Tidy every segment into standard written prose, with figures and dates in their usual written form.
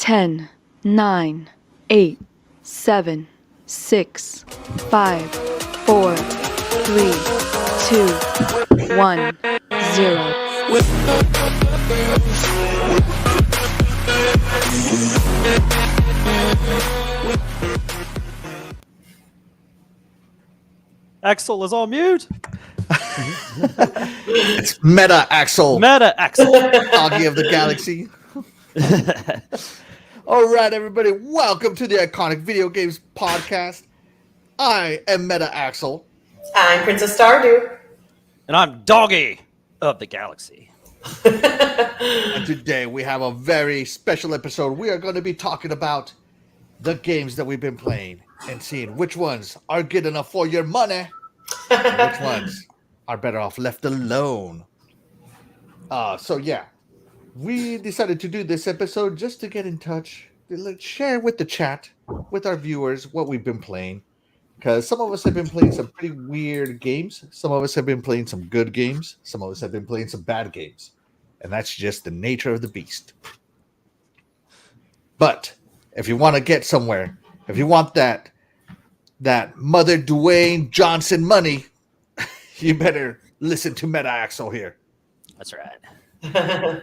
10, 9, 8, 7, 6, 5, 4, 3, 2, 1, 0. Axel is on mute. It's Meta Axel. Meta Axel. Doggy of the galaxy. All right, everybody. Welcome to the Iconic Video Games Podcast. I am Meta Axel. I'm Princess Stardew. And I'm Doggy of the Galaxy. And today we have a very special episode. We are going to be talking about the games that we've been playing and seeing which ones are good enough for your money and which ones are better off left alone. So yeah, we decided to do this episode just to get in touch, to share with the chat, with our viewers, what we've been playing. Because some of us have been playing some pretty weird games. Some of us have been playing some good games. Some of us have been playing some bad games. And that's just the nature of the beast. But if you want to get somewhere, if you want that Mother Dwayne Johnson money, you better listen to Meta Axel here. That's right.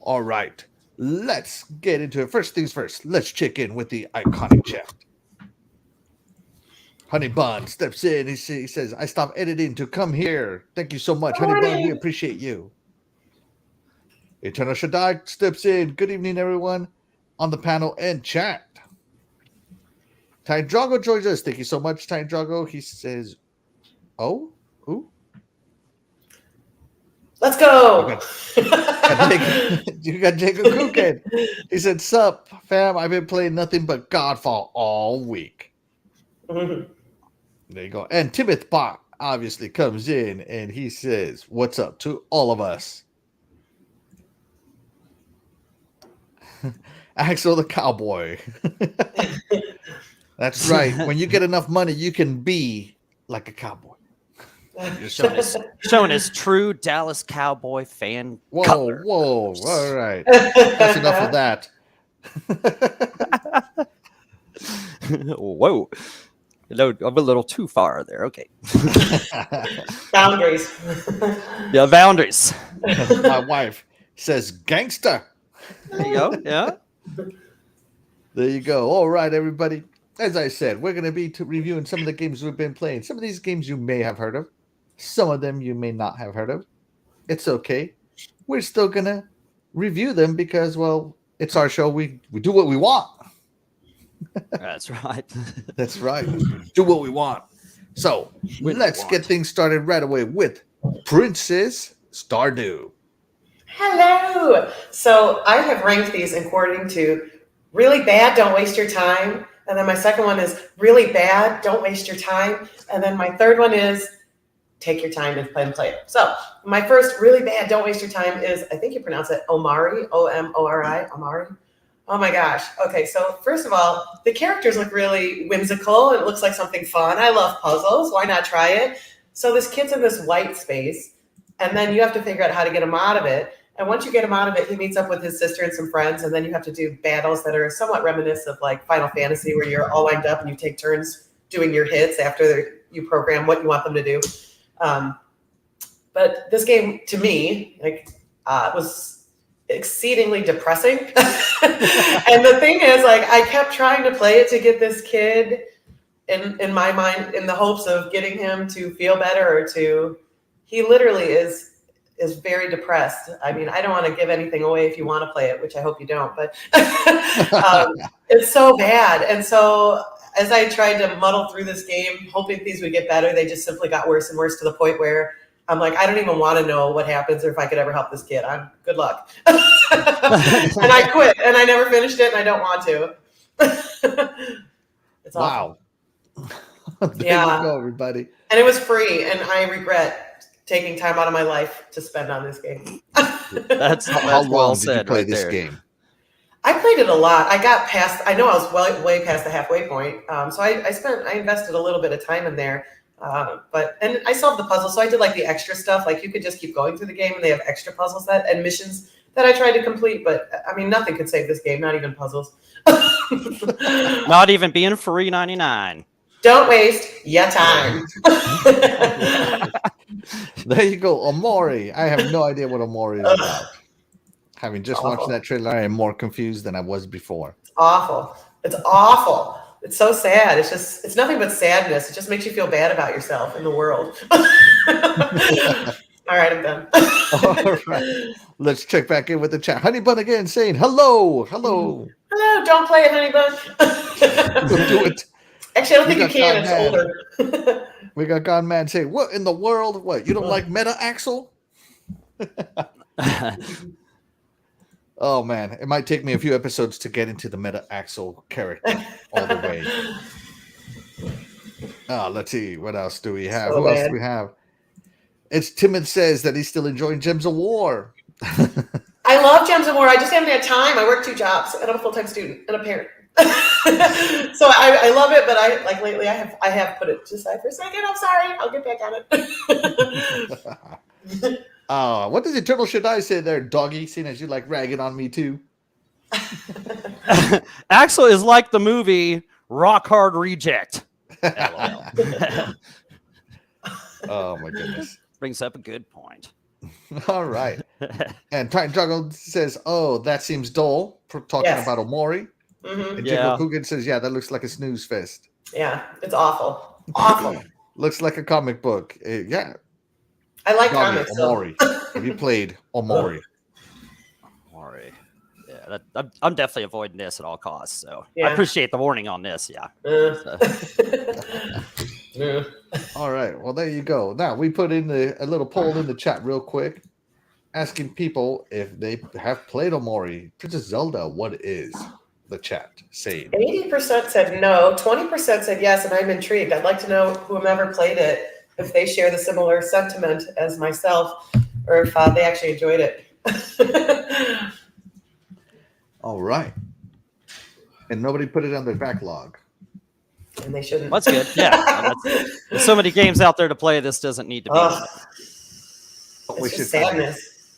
All right. Let's get into it. First things first. Let's check in with the iconic chat. Honey Bun steps in. He says, I stopped editing to come here. Thank you so much, Honey Bun. We appreciate you. Eternal Shaddai steps in. Good evening, everyone on the panel and chat. Ty Drago joins us. Thank you so much, Ty Drago. He says, oh, who? Let's go. You got Jacob Kukin. He said, sup, fam. I've been playing nothing but Godfall all week. Mm-hmm. There you go. And Timoth Bach obviously comes in and he says, what's up to all of us? Axel the Cowboy. That's right. When you get enough money, you can be like a cowboy. You're showing his true Dallas Cowboy fan. Whoa. All right. That's enough of that. Whoa. No, I'm a little too far there. Okay. Boundaries. Yeah, boundaries. My wife says gangster. There you go. Yeah. There you go. All right, everybody. As I said, we're going to be reviewing some of the games we've been playing. Some of these games you may have heard of. Some of them you may not have heard of. It's okay. We're still going to review them because, well, it's our show. We do what we want. That's right. That's right. Do what we want. So let's get things started right away with Princess Stardew. Hello. So I have ranked these according to really bad, don't waste your time. And then my second one is really bad, don't waste your time. And then my third one is take your time and play it. So my first really bad, don't waste your time is, I think you pronounce it Omori, O-M-O-R-I, Omori. Oh my gosh. Okay, so first of all, the characters look really whimsical. It looks like something fun. I love puzzles. Why not try it? So this kid's in this white space, and then you have to figure out how to get him out of it. And once you get him out of it, he meets up with his sister and some friends, and then you have to do battles that are somewhat reminiscent of like Final Fantasy, where you're all lined up and you take turns doing your hits after you program what you want them to do. But this game, to me, was exceedingly depressing. And the thing is, like, I kept trying to play it to get this kid in my mind in the hopes of getting him to feel better or to. He literally is very depressed. I mean, I don't want to give anything away if you want to play it, which I hope you don't, but it's so bad. And so as I tried to muddle through this game, hoping things would get better, they just simply got worse and worse to the point where I'm like, I don't even want to know what happens or if I could ever help this kid. Good luck. And I quit and I never finished it and I don't want to. It's awful. Wow. There you go, everybody. And it was free and I regret taking time out of my life to spend on this game. That's how long well did said. you play right this there. game? I played it a lot. I got past. I know I was way past the halfway point. So I invested a little bit of time in there. And I solved the puzzle. So I did like the extra stuff. Like you could just keep going through the game, and they have extra puzzles and missions that I tried to complete, but I mean, nothing could save this game, not even puzzles. Not even being free 99. Don't waste your time. There you go, Omori. I have no idea what Omori is about. Having just watched that trailer, I am more confused than I was before. It's awful. It's awful. It's so sad. It's nothing but sadness. It just makes you feel bad about yourself in the world. All right, I'm done. All right. Let's check back in with the chat. Honey Bun again saying hello. Hello. Hello, don't play it, Honey Bun. Don't do it. Actually, I don't think you can. It's older. We got Gone Mad saying, what in the world? What, you don't like Meta Axle? Oh, man. It might take me a few episodes to get into the Meta Axle character all the way. Let's see. What else do we have? Who else do we have? It's Timid says that he's still enjoying Gems of War. I love Gems of War. I just haven't had time. I work 2 jobs, and I'm a full-time student and a parent. So I love it, but lately I have put it to the side for a second. I'm sorry. I'll get back on it. What does Eternal Shaddai say there, doggy, seeing as you like ragging on me too? Axel is like the movie Rock Hard Reject. Oh my goodness. Brings up a good point. All right. And Titan Juggle says, oh, that seems dull. Talking about Omori. Mm-hmm. And Jiggle Coogan says, yeah, that looks like a snooze fest. Yeah, it's awful. Awful. Looks like a comic book. Yeah. I like comics. Omori. Have you played Omori? Omori. Yeah, I'm definitely avoiding this at all costs. So yeah. I appreciate the warning on this. Yeah. All right. Well, there you go. Now we put in a little poll in the chat real quick, asking people if they have played Omori. Princess Zelda, what is the chat saying? 80% said no, 20% said yes, and I'm intrigued. I'd like to know whomever played it, if they share the similar sentiment as myself, or if they actually enjoyed it. All right. And nobody put it on their backlog. And they shouldn't. That's good. Yeah. There's so many games out there to play. This doesn't need to be. It's just sadness.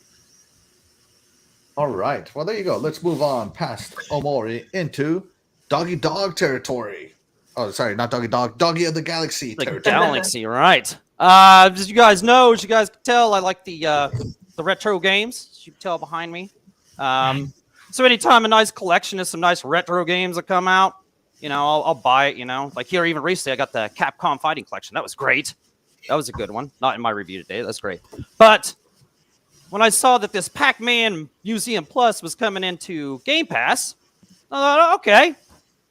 All right. Well, there you go. Let's move on past Omori into Doggy Dog territory. Oh, sorry, not Doggy Dog. Doggy of the Galaxy territory. The Galaxy, right. As you guys know, as you guys can tell, I like the retro games. As you can tell behind me. So anytime a nice collection of some nice retro games that come out, I'll buy it, Like here, even recently, I got the Capcom Fighting Collection. That was great. That was a good one. Not in my review today. That's great. But when I saw that this Pac-Man Museum Plus was coming into Game Pass, I thought, okay,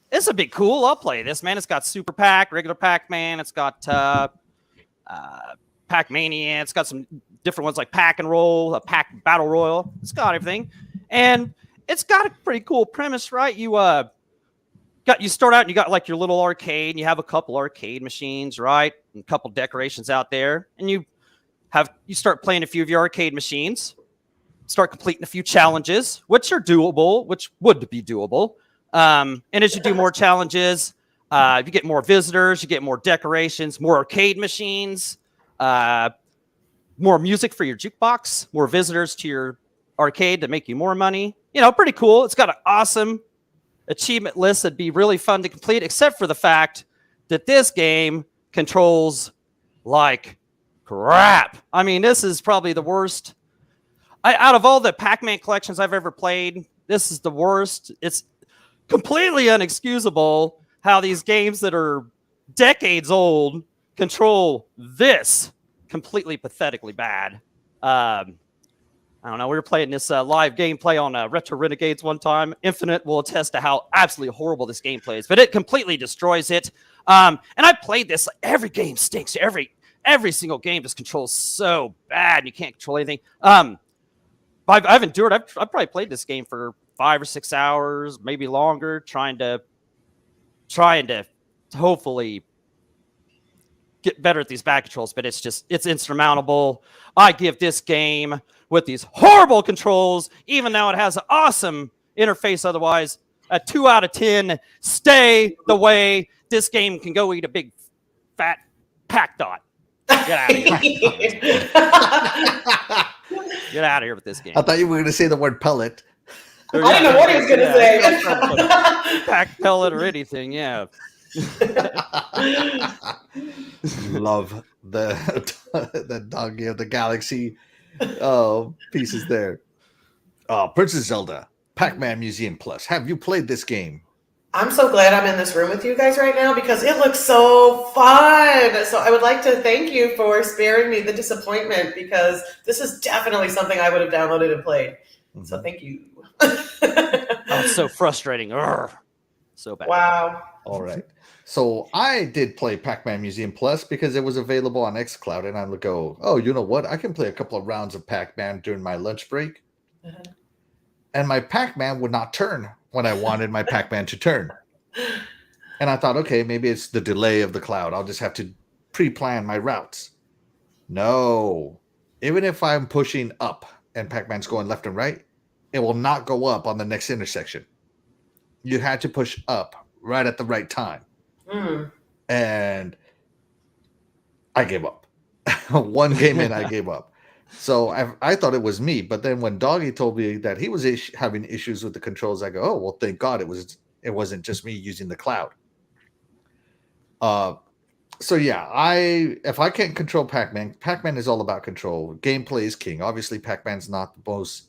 this would be cool. I'll play this, man. It's got Super Pac, regular Pac-Man. It's got Pac-Mania. It's got some different ones like Pac and Roll, a Pac Battle Royal. It's got everything. And it's got a pretty cool premise, right? You start out and you got like your little arcade and you have a couple arcade machines, right? And a couple decorations out there. And you start playing a few of your arcade machines, start completing a few challenges, which are doable, which would be doable. And as you do more challenges, you get more visitors, you get more decorations, more arcade machines, more music for your jukebox, more visitors to your arcade to make you more money. Pretty cool. It's got an awesome achievement list that'd be really fun to complete, except for the fact that this game controls like crap. I mean, this is probably the worst. Out of all the Pac-Man collections I've ever played, this is the worst. It's completely unexcusable how these games that are decades old control this completely pathetically bad. I don't know. We were playing this live gameplay on Retro Renegades one time. Infinite will attest to how absolutely horrible this gameplay is, but it completely destroys it. And I played this. Every game stinks. Every single game just controls so bad. You can't control anything. I've endured. I've probably played this game for 5 or 6 hours, maybe longer, trying to hopefully get better at these back controls, but it's insurmountable. I give this game with these horrible controls, even though it has an awesome interface otherwise, a 2 out of 10. Stay the way this game can go eat a big fat pack dot. Get out of here. Get out of here with this game. I thought you were going to say the word pellet. I didn't know what he was going to say. Pack pellet or anything, yeah. Love the Doggy of the Galaxy pieces there. Princess Zelda, Pac-Man Museum Plus. Have you played this game? I'm so glad I'm in this room with you guys right now because it looks so fun. So I would like to thank you for sparing me the disappointment because this is definitely something I would have downloaded and played. Mm-hmm. So thank you. Oh, it's so frustrating. Urgh. So bad. Wow. All right. So I did play Pac-Man Museum Plus because it was available on xCloud, and I would go, oh, you know what? I can play a couple of rounds of Pac-Man during my lunch break. Uh-huh. And my Pac-Man would not turn when I wanted my Pac-Man to turn. And I thought, okay, maybe it's the delay of the cloud. I'll just have to pre-plan my routes. No. Even if I'm pushing up and Pac-Man's going left and right, it will not go up on the next intersection. You had to push up right at the right time. Mm. And I gave up. One game in, I gave up. So I thought it was me, but then when Doggy told me that he was having issues with the controls, I go, oh, well, thank God it wasn't just me using the cloud. So yeah, if I can't control Pac-Man, Pac-Man is all about control. Gameplay is king. Obviously, Pac-Man's not the most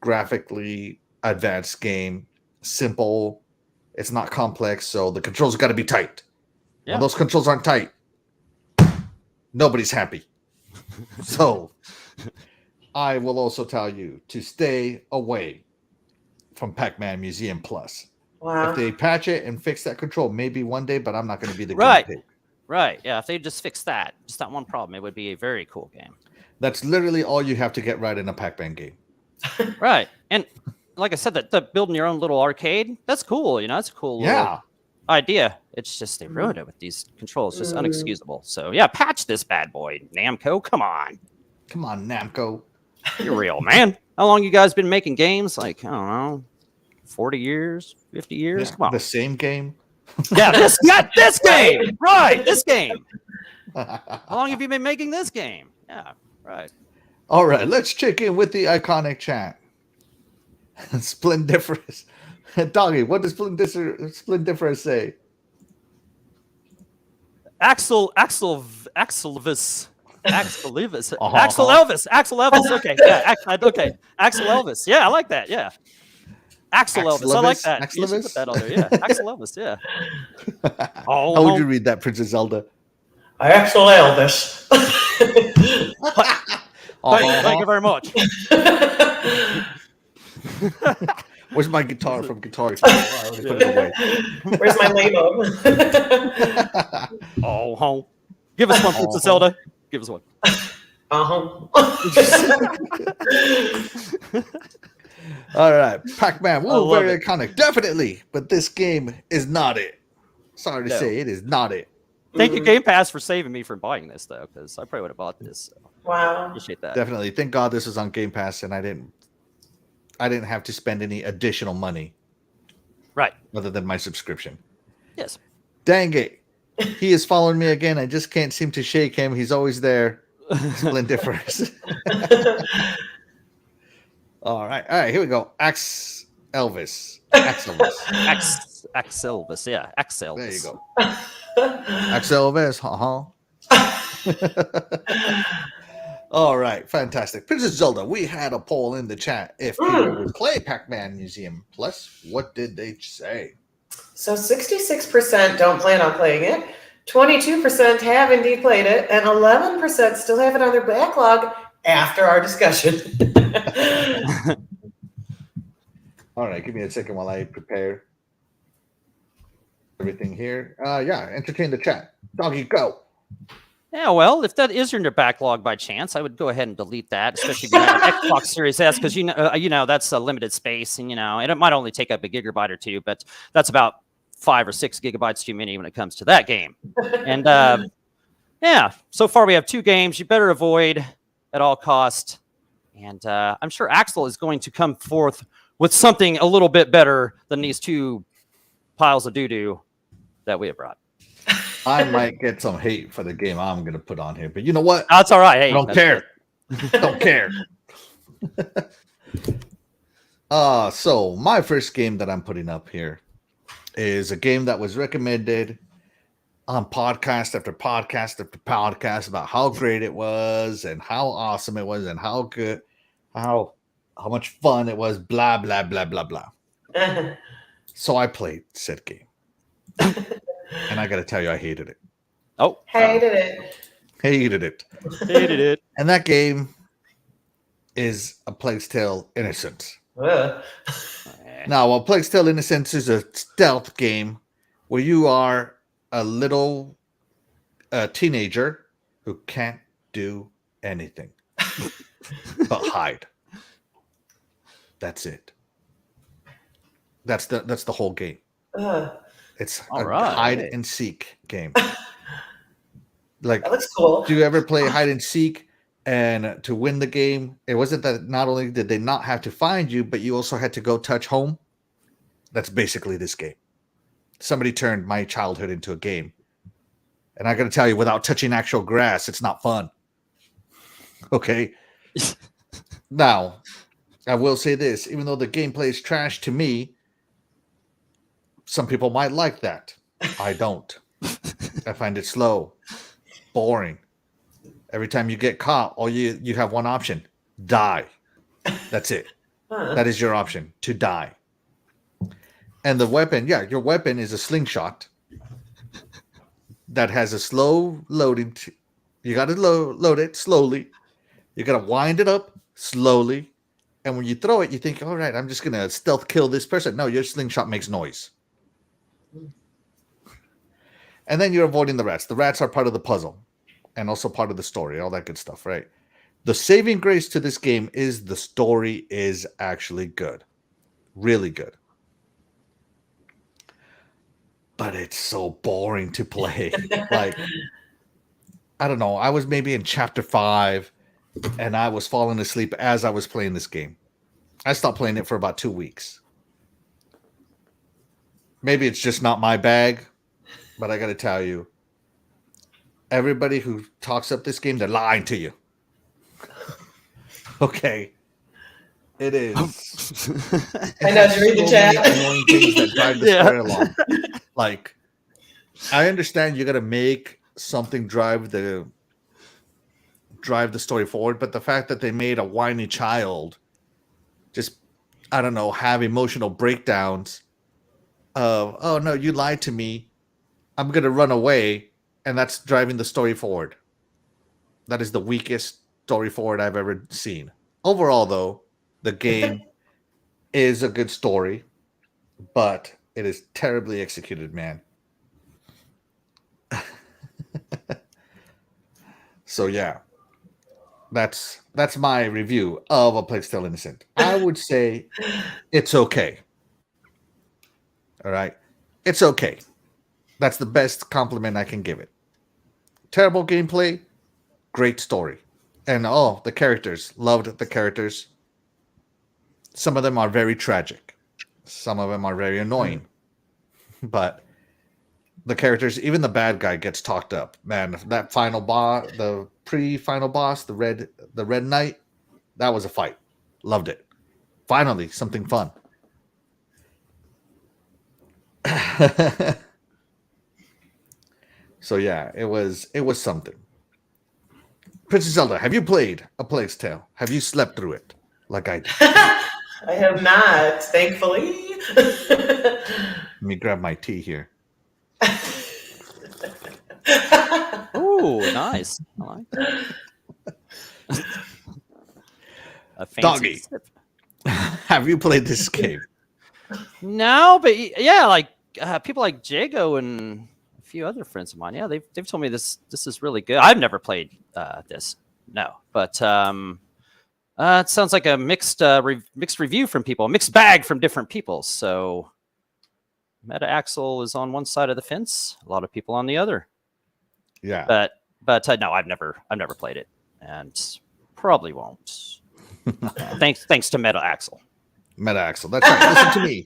graphically advanced game. Simple. It's not complex, so the controls got to be tight. Yeah. When those controls aren't tight, nobody's happy. So I will also tell you to stay away from Pac-Man Museum Plus. Wow. If they patch it and fix that control, maybe one day, but I'm not going to be the guinea pig. Right. Yeah. If they just fix that, just that one problem, it would be a very cool game. That's literally all you have to get right in a Pac-Man game. Right. And like I said, that building your own little arcade, that's cool. You know, that's a cool idea. It's just they ruined it with these controls. Just unexcusable. So yeah, patch this bad boy, Namco. Come on. Come on, Namco. You're real, man. How long you guys been making games? Like, I don't know, 40 years, 50 years? Yeah, come on. The same game? Yeah, this game. Right, this game. How long have you been making this game? Yeah, right. All right, let's check in with the iconic chat. Splendiferous. Doggy, what does Splendiferous say? Axel Elvis. Axel Elvis. Okay. Yeah. Okay. Axel Elvis. Yeah, I like that. Yeah. Axel Elvis. I like that. Axel Elvis? Put that on there. Yeah. Axel Elvis. Yeah. How would you read that, Princess Zelda? Axel Elvis. Thank you very much. Where's my guitar from Guitar Hero? I already put it away. Where's my label? Give us one, Princess Zelda. Give us one. All right, Pac-Man. Very iconic, definitely. But this game is not it. Sorry to say, it is not it. Thank you, Game Pass, for saving me from buying this, though, because I probably would have bought this. So. Wow, appreciate that. Definitely. Thank God this is on Game Pass, and I didn't have to spend any additional money, right? Other than my subscription. Yes. Dang it. He is following me again. I just can't seem to shake him. He's always there. Splendiferous. All right. Here we go. Axel Elvis. Yeah. Axel Elvis. There you go. Axel Elvis. All right. Fantastic. Princess Zelda, we had a poll in the chat. If people would play Pac-Man Museum Plus, what did they say? So 66% don't plan on playing it, 22% have indeed played it, and 11% still have it on their backlog after our discussion. All right, give me a second while I prepare everything here. Entertain the chat. Doggy, go. Yeah, well, if that is in your backlog by chance, I would go ahead and delete that, especially if you have an Xbox Series S, because you know that's a limited space, and and it might only take up a gigabyte or two, but that's about 5 or 6 gigabytes too many when it comes to that game. And so far we have 2 games you better avoid at all cost. And I'm sure Axel is going to come forth with something a little bit better than these 2 piles of doo-doo that we have brought. I might get some hate for the game I'm going to put on here, but you know what? That's all right. Hey, I don't care. Don't care. So my first game that I'm putting up here is a game that was recommended on podcast after podcast after podcast about how great it was and how awesome it was and how good, how much fun it was, blah, blah, blah, blah, blah. So I played said game. And I got to tell you, I hated it. Oh, Hated it. Hated it. hated it. And that game is A Plague's Tale Innocence. Ugh. Now, A Plague's Tale Innocence is a stealth game where you are a little teenager who can't do anything but hide. That's it. That's the whole game. Ugh. It's All a right. hide and seek game. Like, That looks cool. do you ever play hide and seek? And to win the game, it wasn't that not only did they not have to find you, but you also had to go touch home. That's basically this game. Somebody turned my childhood into a game. And I got to tell you, without touching actual grass, it's not fun. Okay. Now, I will say this, even though the gameplay is trash to me, some people might like that. I don't. I find it slow, boring. Every time you get caught, all you have one option: die. That's it. Huh. That is your option, to die. And the weapon, your weapon is a slingshot that has a slow loading. You got to load it slowly. You got to wind it up slowly. And when you throw it, you think, all right, I'm just going to stealth kill this person. No, your slingshot makes noise. And then you're avoiding the rats. The rats are part of the puzzle and also part of the story, all that good stuff, right? The saving grace to this game is the story is actually good. Really good. But it's so boring to play. Like, I don't know. I was maybe in chapter 5 and I was falling asleep as I was playing this game. I stopped playing it for about 2 weeks. Maybe it's just not my bag, but I got to tell you, everybody who talks up this game, they're lying to you. Okay. It is. I know, did you read the so chat? many annoying things that drive the story along. Like, I understand you got to make something drive the story forward, but the fact that they made a whiny child just, I don't know, have emotional breakdowns of, oh no, you lied to me, I'm going to run away, and that's driving the story forward. That is the weakest story forward I've ever seen. Overall, though, the game is a good story, but it is terribly executed, man. So yeah, that's my review of A Plague Still Innocent. I would say it's okay. All right, it's okay. That's the best compliment I can give it. Terrible gameplay, great story, and the characters, loved the characters. Some of them are very tragic. Some of them are very annoying. But the characters, even the bad guy gets talked up. Man, that final boss, the pre-final boss, the red knight, that was a fight. Loved it. Finally, something fun. So yeah, it was something. Princess Zelda, have you played A Plague's Tale? Have you slept through it like I did? I have not, thankfully. Let me grab my tea here. Ooh, nice. I like that. A fancy Doggy. sip. Have you played this game? No, but yeah, like people like Jago and a few other friends of mine. Yeah, they've told me this is really good. I've never played this. No, but it sounds like a mixed review from people, a mixed bag from different people. So Meta Axle is on one side of the fence, a lot of people on the other. Yeah. But no, I've never played it, and probably won't. thanks to Meta Axle. Meta Axle. That's right. Listen to me.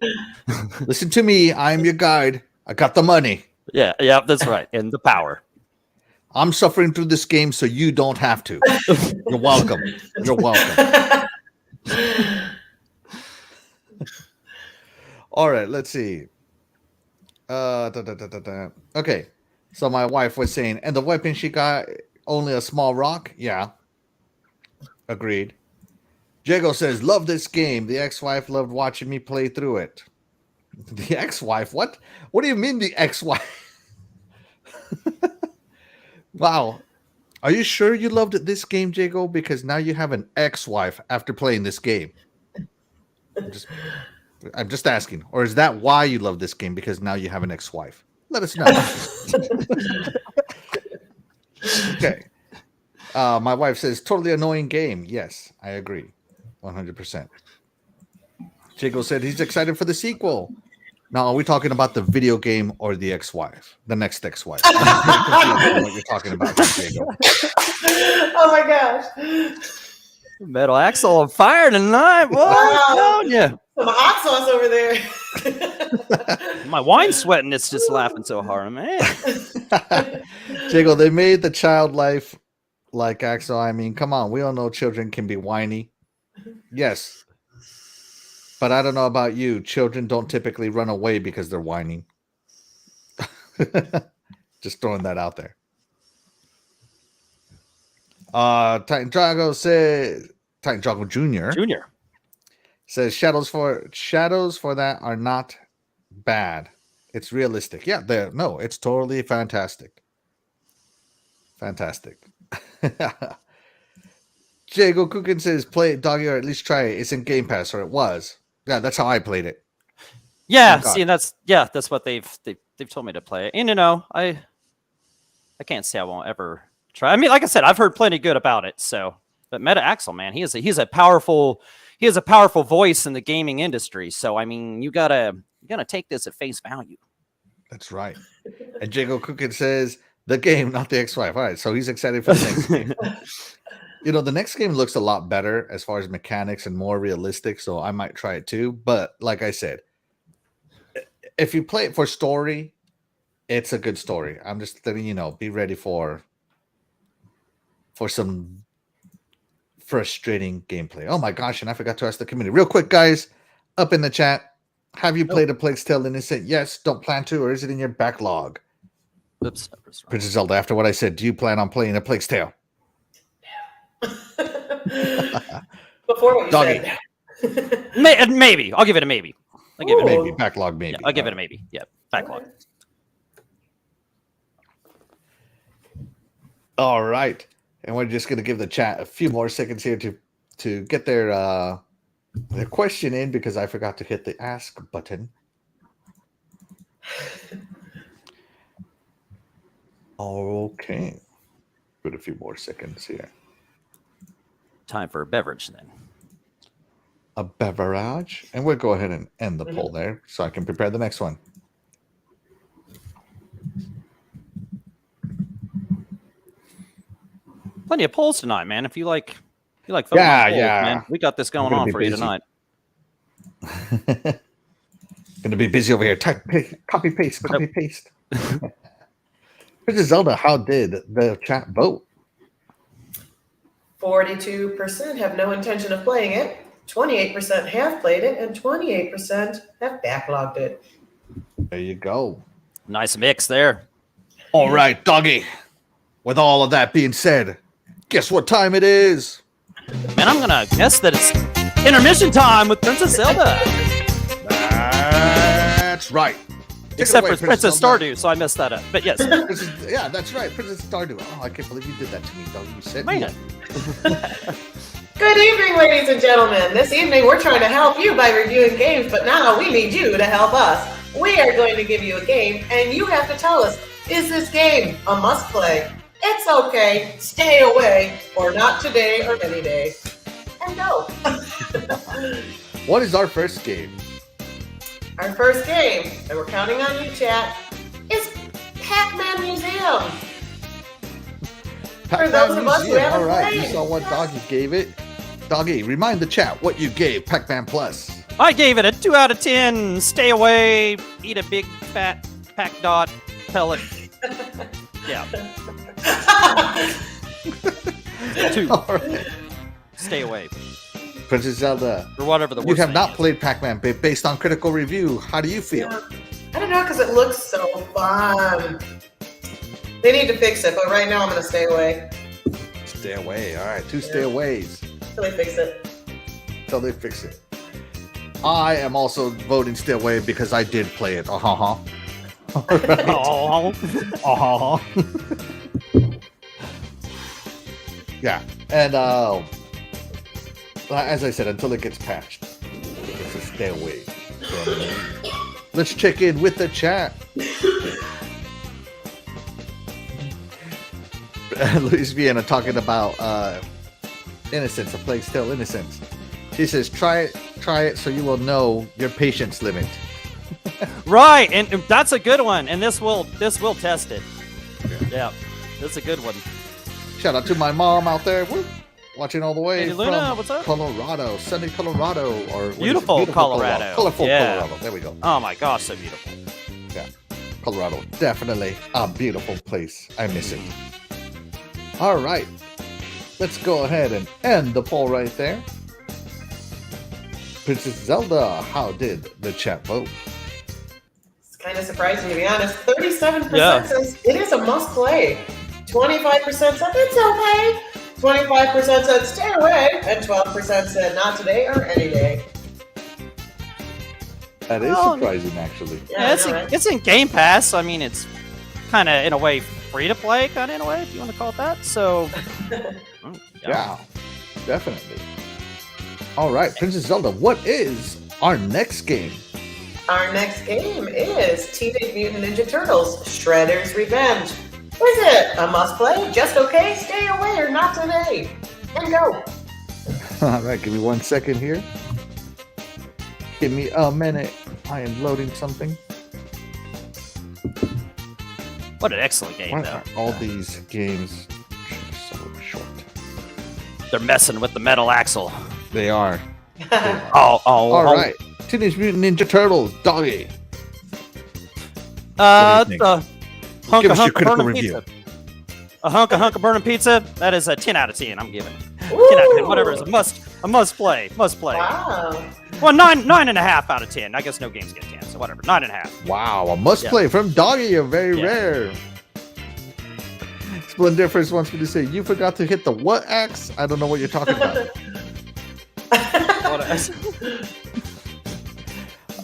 Listen to me. I'm your guide. I got the money. Yeah, that's right. And the power. I'm suffering through this game so you don't have to. You're welcome. You're welcome. All right, let's see. Okay, so my wife was saying, and the weapon she got only a small rock. Yeah, agreed. Jago says, love this game. The ex-wife loved watching me play through it. The ex-wife? What? What do you mean the ex-wife? Wow. Are you sure you loved this game, Jago? Because now you have an ex-wife after playing this game. I'm just asking. Or is that why you love this game? Because now you have an ex-wife. Let us know. Okay. My wife says, totally annoying game. Yes, I agree. 100%. Jago said he's excited for the sequel. Now, are we talking about the video game or the ex-wife? The next ex-wife. I'm what you're talking about, Jago. Oh my gosh. Metal Axle on fire tonight. What? Wow. Yeah. Some hot sauce over there. My wine's sweating. It's just laughing so hard, man. Jago, they made the child life like Axel. I mean, come on. We all know children can be whiny. Yes. But I don't know about you. Children don't typically run away because they're whining. Just throwing that out there. Titan Drago Jr. Says shadows for that are not bad. It's realistic. Yeah, it's totally fantastic. Fantastic. Jago Kukin says play it, doggy, or at least try it. It's in Game Pass, or it was. Yeah, that's how I played it. Yeah, see, that's what they've told me to play it. And I can't say I won't ever try. I mean, like I said, I've heard plenty good about it. So, but Meta Axel, man, he's a powerful voice in the gaming industry. So, I mean, you gotta take this at face value. That's right. And Jago Kukin says the game, not the ex-wife. All right, so he's excited for the next game. The next game looks a lot better as far as mechanics and more realistic, so I might try it too. But like I said, if you play it for story, it's a good story. I'm just letting you know, be ready for some frustrating gameplay. Oh my gosh, and I forgot to ask the community. Real quick, guys, up in the chat, have you played A Plague's Tale Innocent? Yes, don't plan to, or is it in your backlog? Oops. Princess Zelda, after what I said, do you plan on playing A Plague's Tale? Before what you Doggy. said. Maybe. I'll give it a maybe. I'll give it a maybe. Maybe. Backlog, maybe. Yeah, I'll give it a maybe. Yeah, backlog. All right. And we're just going to give the chat a few more seconds here to get their question in, because I forgot to hit the ask button. Okay. Put a few more seconds here. Time for a beverage then. A beverage. And we'll go ahead and end the poll there so I can prepare the next one. Plenty of polls tonight, man. If you like voting on polls, man, we got this going on for you tonight. Gonna be busy over here. Copy paste. Princess Zelda, how did the chat vote? 42% have no intention of playing it, 28% have played it, and 28% have backlogged it. There you go. Nice mix there. All right, doggy. With all of that being said, guess what time it is? Man, I'm gonna guess that it's intermission time with Princess Zelda. That's right. Except for Princess Stardew, so I messed that up. But yes. Yeah, that's right. Princess Stardew. Oh, I can't believe you did that to me, dog. You said Man. Good evening, ladies and gentlemen. This evening, we're trying to help you by reviewing games, but now we need you to help us. We are going to give you a game, and you have to tell us, is this game a must-play? It's okay, stay away, or not today or any day. And go. What is our first game? Our first game, and we're counting on you, chat, is Pac-Man Museum. For those of us who haven't All right, played. you saw what Doggy gave it. Doggy, remind the chat what you gave Pac-Man Plus. I gave it a 2 out of 10. Stay away. Eat a big fat pack dot pellet. Yeah. 2. All right. Stay away. Princess Zelda, or whatever the word. you have not played Pac-Man, but based on critical review, how do you feel? Yeah. I don't know, because it looks so fun. They need to fix it, but right now I'm going to stay away. Stay away. All right, 2 stay aways. Until they fix it. Until they fix it. I am also voting stay away because I did play it. All right. Oh. Yeah, and as I said, until it gets patched, it's a stay away. So, let's check in with the chat. Luis Viena talking about innocence, a plague still innocence. She says, try it so you will know your patience limit. Right, and that's a good one, and this will test it. Yeah, that's a good one. Shout out to my mom out there, woo, watching all the way Hey, Luna, from what's up? Colorado, sunny Colorado, or what is it? Beautiful Colorado. Colorful Yeah. Colorado. There we go. Oh my gosh, so beautiful. Yeah, Colorado, definitely a beautiful place. I miss it. All right, let's go ahead and end the poll right there. Princess Zelda, how did the chat vote? It's kind of surprising, to be honest. 37% Yeah. says it is a must play. 25% said it's okay. 25% said stay away. And 12% said not today or any day. That is Well, surprising, actually. Yeah, I know, right? it's in Game Pass. I mean, it's kind of in a way free to play, kind of in a way, if you want to call it that. So, Yeah, definitely. All right, Princess Zelda, what is our next game? Our next game is Teenage Mutant Ninja Turtles Shredder's Revenge. Is it a must play? Just okay? Stay away or not today? And go. All right, give me 1 second here. Give me a minute. I am loading something. what an excellent game, Why though. are all these games so short? They're messing with the metal axle. They are. Oh. All right, Teenage Mutant Ninja Turtles, Doggy. What do you think? Hunk Give of us your hunk of critical burning review. pizza. A hunk of burning pizza. That is a 10 out of 10. I'm giving it. 10 Ooh. out of 10. Whatever. It's a must play. Wow. Well, nine and a half out of 10. I guess no games get 10, so whatever. 9.5. Wow, a must Yeah. play from Doggy, a very Yeah. rare. Splendiferous wants me to say, you forgot to hit the what axe? I don't know what you're talking about.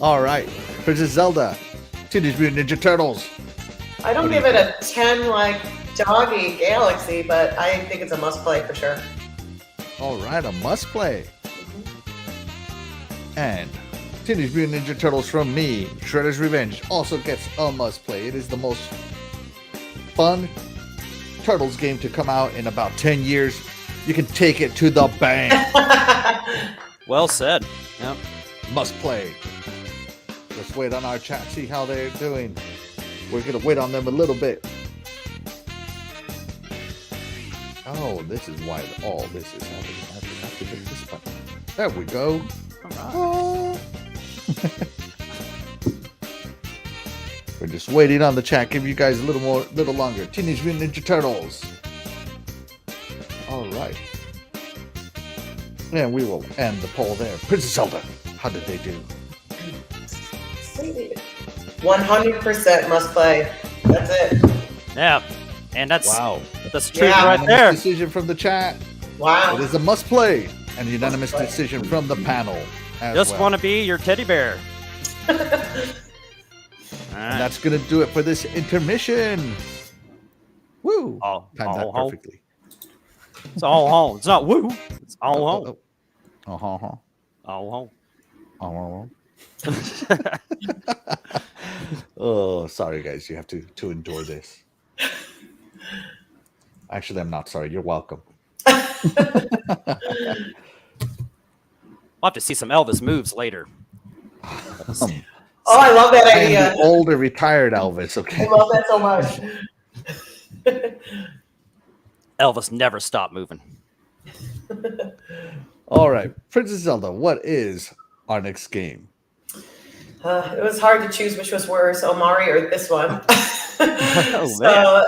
All right, Princess Zelda, Teenage Mutant Ninja Turtles. I don't give it a 10 like Doggy Galaxy, but I think it's a must play for sure. All right, a must play. And Teenage Mutant Ninja Turtles from me, Shredder's Revenge, also gets a must play. It is the most fun Turtles game to come out in about 10 years. You can take it to the bank. Well said. Yep. Must play. Let's wait on our chat, see how they're doing. We're going to wait on them a little bit. Oh, this is why all this is happening. I forgot to hit this button. There we go. All right. Oh. We're just waiting on the chat. Give you guys a little longer. Teenage Mutant Ninja Turtles. All right. And we will end the poll there. Princess Zelda, how did they do? 100% must play. That's it. Yeah. And that's truth Yeah. right there. Decision from the chat. Wow. It is a must play. And a unanimous decision from the panel. As Just well. want to be your teddy bear. All And right. that's going to do it for this intermission. Woo! Oh, Timed that oh. perfectly. It's all home. It's not woo. It's all home. All home. Oh, sorry guys, you have to endure this. Actually, I'm not sorry. You're welcome. We'll have to see some Elvis moves later. Oh, I love that I am idea. the older retired Elvis. I Okay. love that so much. Elvis never stopped moving. All right, Princess Zelda. What is our next game? It was hard to choose which was worse, Omari or this one. Oh, So,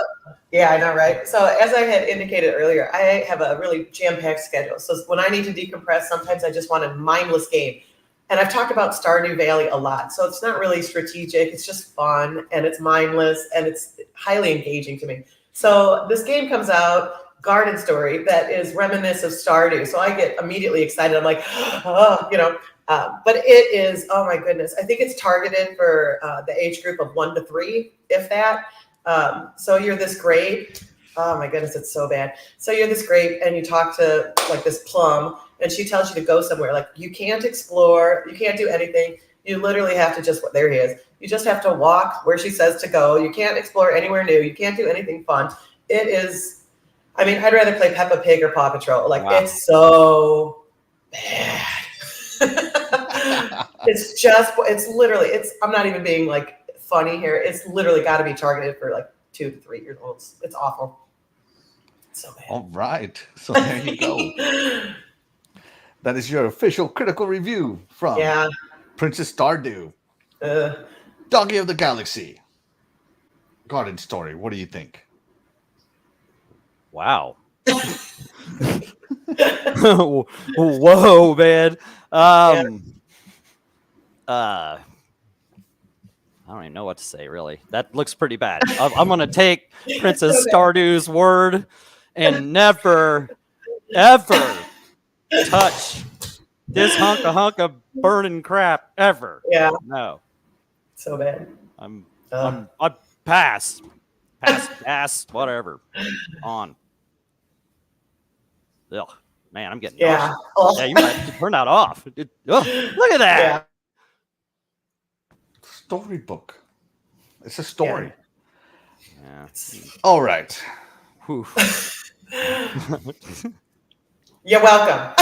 Yeah, I know, right? So as I had indicated earlier, I have a really jam-packed schedule. So when I need to decompress, sometimes I just want a mindless game. And I've talked about Stardew Valley a lot. So it's not really strategic. It's just fun, and it's mindless, and it's highly engaging to me. So this game comes out, Garden Story, that is reminiscent of Stardew. So I get immediately excited. I'm like, oh, but it is, oh my goodness. I think it's targeted for the age group of 1 to 3, if that. So you're this grape. Oh my goodness, it's so bad. So you're this grape and you talk to like this plum and she tells you to go somewhere. Like you can't explore, you can't do anything. You literally have to just, there he is. You just have to walk where she says to go. You can't explore anywhere new. You can't do anything fun. It is, I mean, I'd rather play Peppa Pig or Paw Patrol. Like wow. It's so bad. It's literally, I'm not even being like funny here. It's literally got to be targeted for like 2 to 3 years old. It's awful. It's so bad. All right. So there you go. That is your official critical review from Princess Stardew. Doggy of the Galaxy. Garden Story. What do you think? Wow. Whoa, man. I don't even know what to say, really. That looks pretty bad. I'm going to take Princess Stardew's word and never, ever touch this hunk of burning crap ever. Yeah. No. So bad. I pass, whatever. On. Ugh, man, I'm getting nauseous. Oh. Yeah, you might have to turn that off. Look at that. Yeah. Storybook. It's a story. Yeah. All right. You're welcome.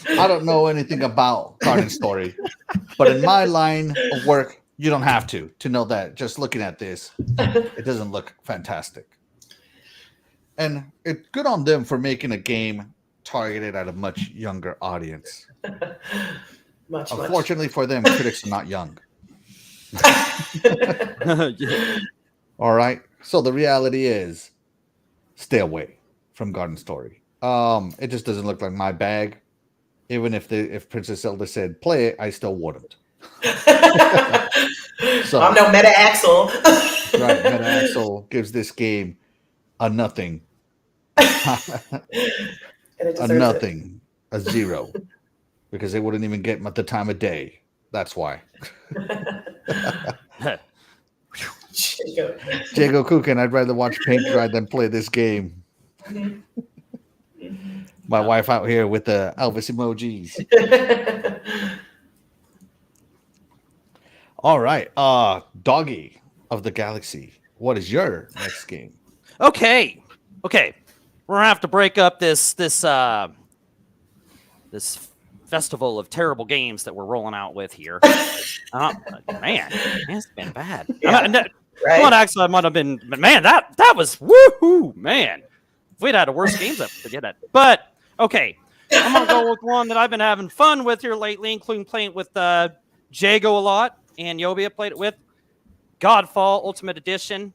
I don't know anything about Garden Story, but in my line of work, you don't have to know that. Just looking at this, it doesn't look fantastic. And it's good on them for making a game targeted at a much younger audience. Unfortunately for them, critics are not young. All right. So the reality is, stay away from Garden Story. It just doesn't look like my bag. Even if Princess Zelda said play it, I still wouldn't. So I'm no Meta Axel. Right, Meta Axel gives this game a nothing. A nothing. A 0. Because they wouldn't even get the time of day. That's why. Jago Kukin, I'd rather watch paint dry than play this game. My wife out here with the Elvis emojis. All right. Doggy of the Galaxy. What is your next game? Okay. We're gonna have to break up this festival of terrible games that we're rolling out with here. Man, it's been bad. Yeah, right? Well, actually, I might have been. Man, that was woohoo, man. If we'd had a worse games, I'd forget it. But okay, I'm gonna go with one that I've been having fun with here lately, including playing with Jago a lot, and Yobi I played it with. Godfall Ultimate Edition.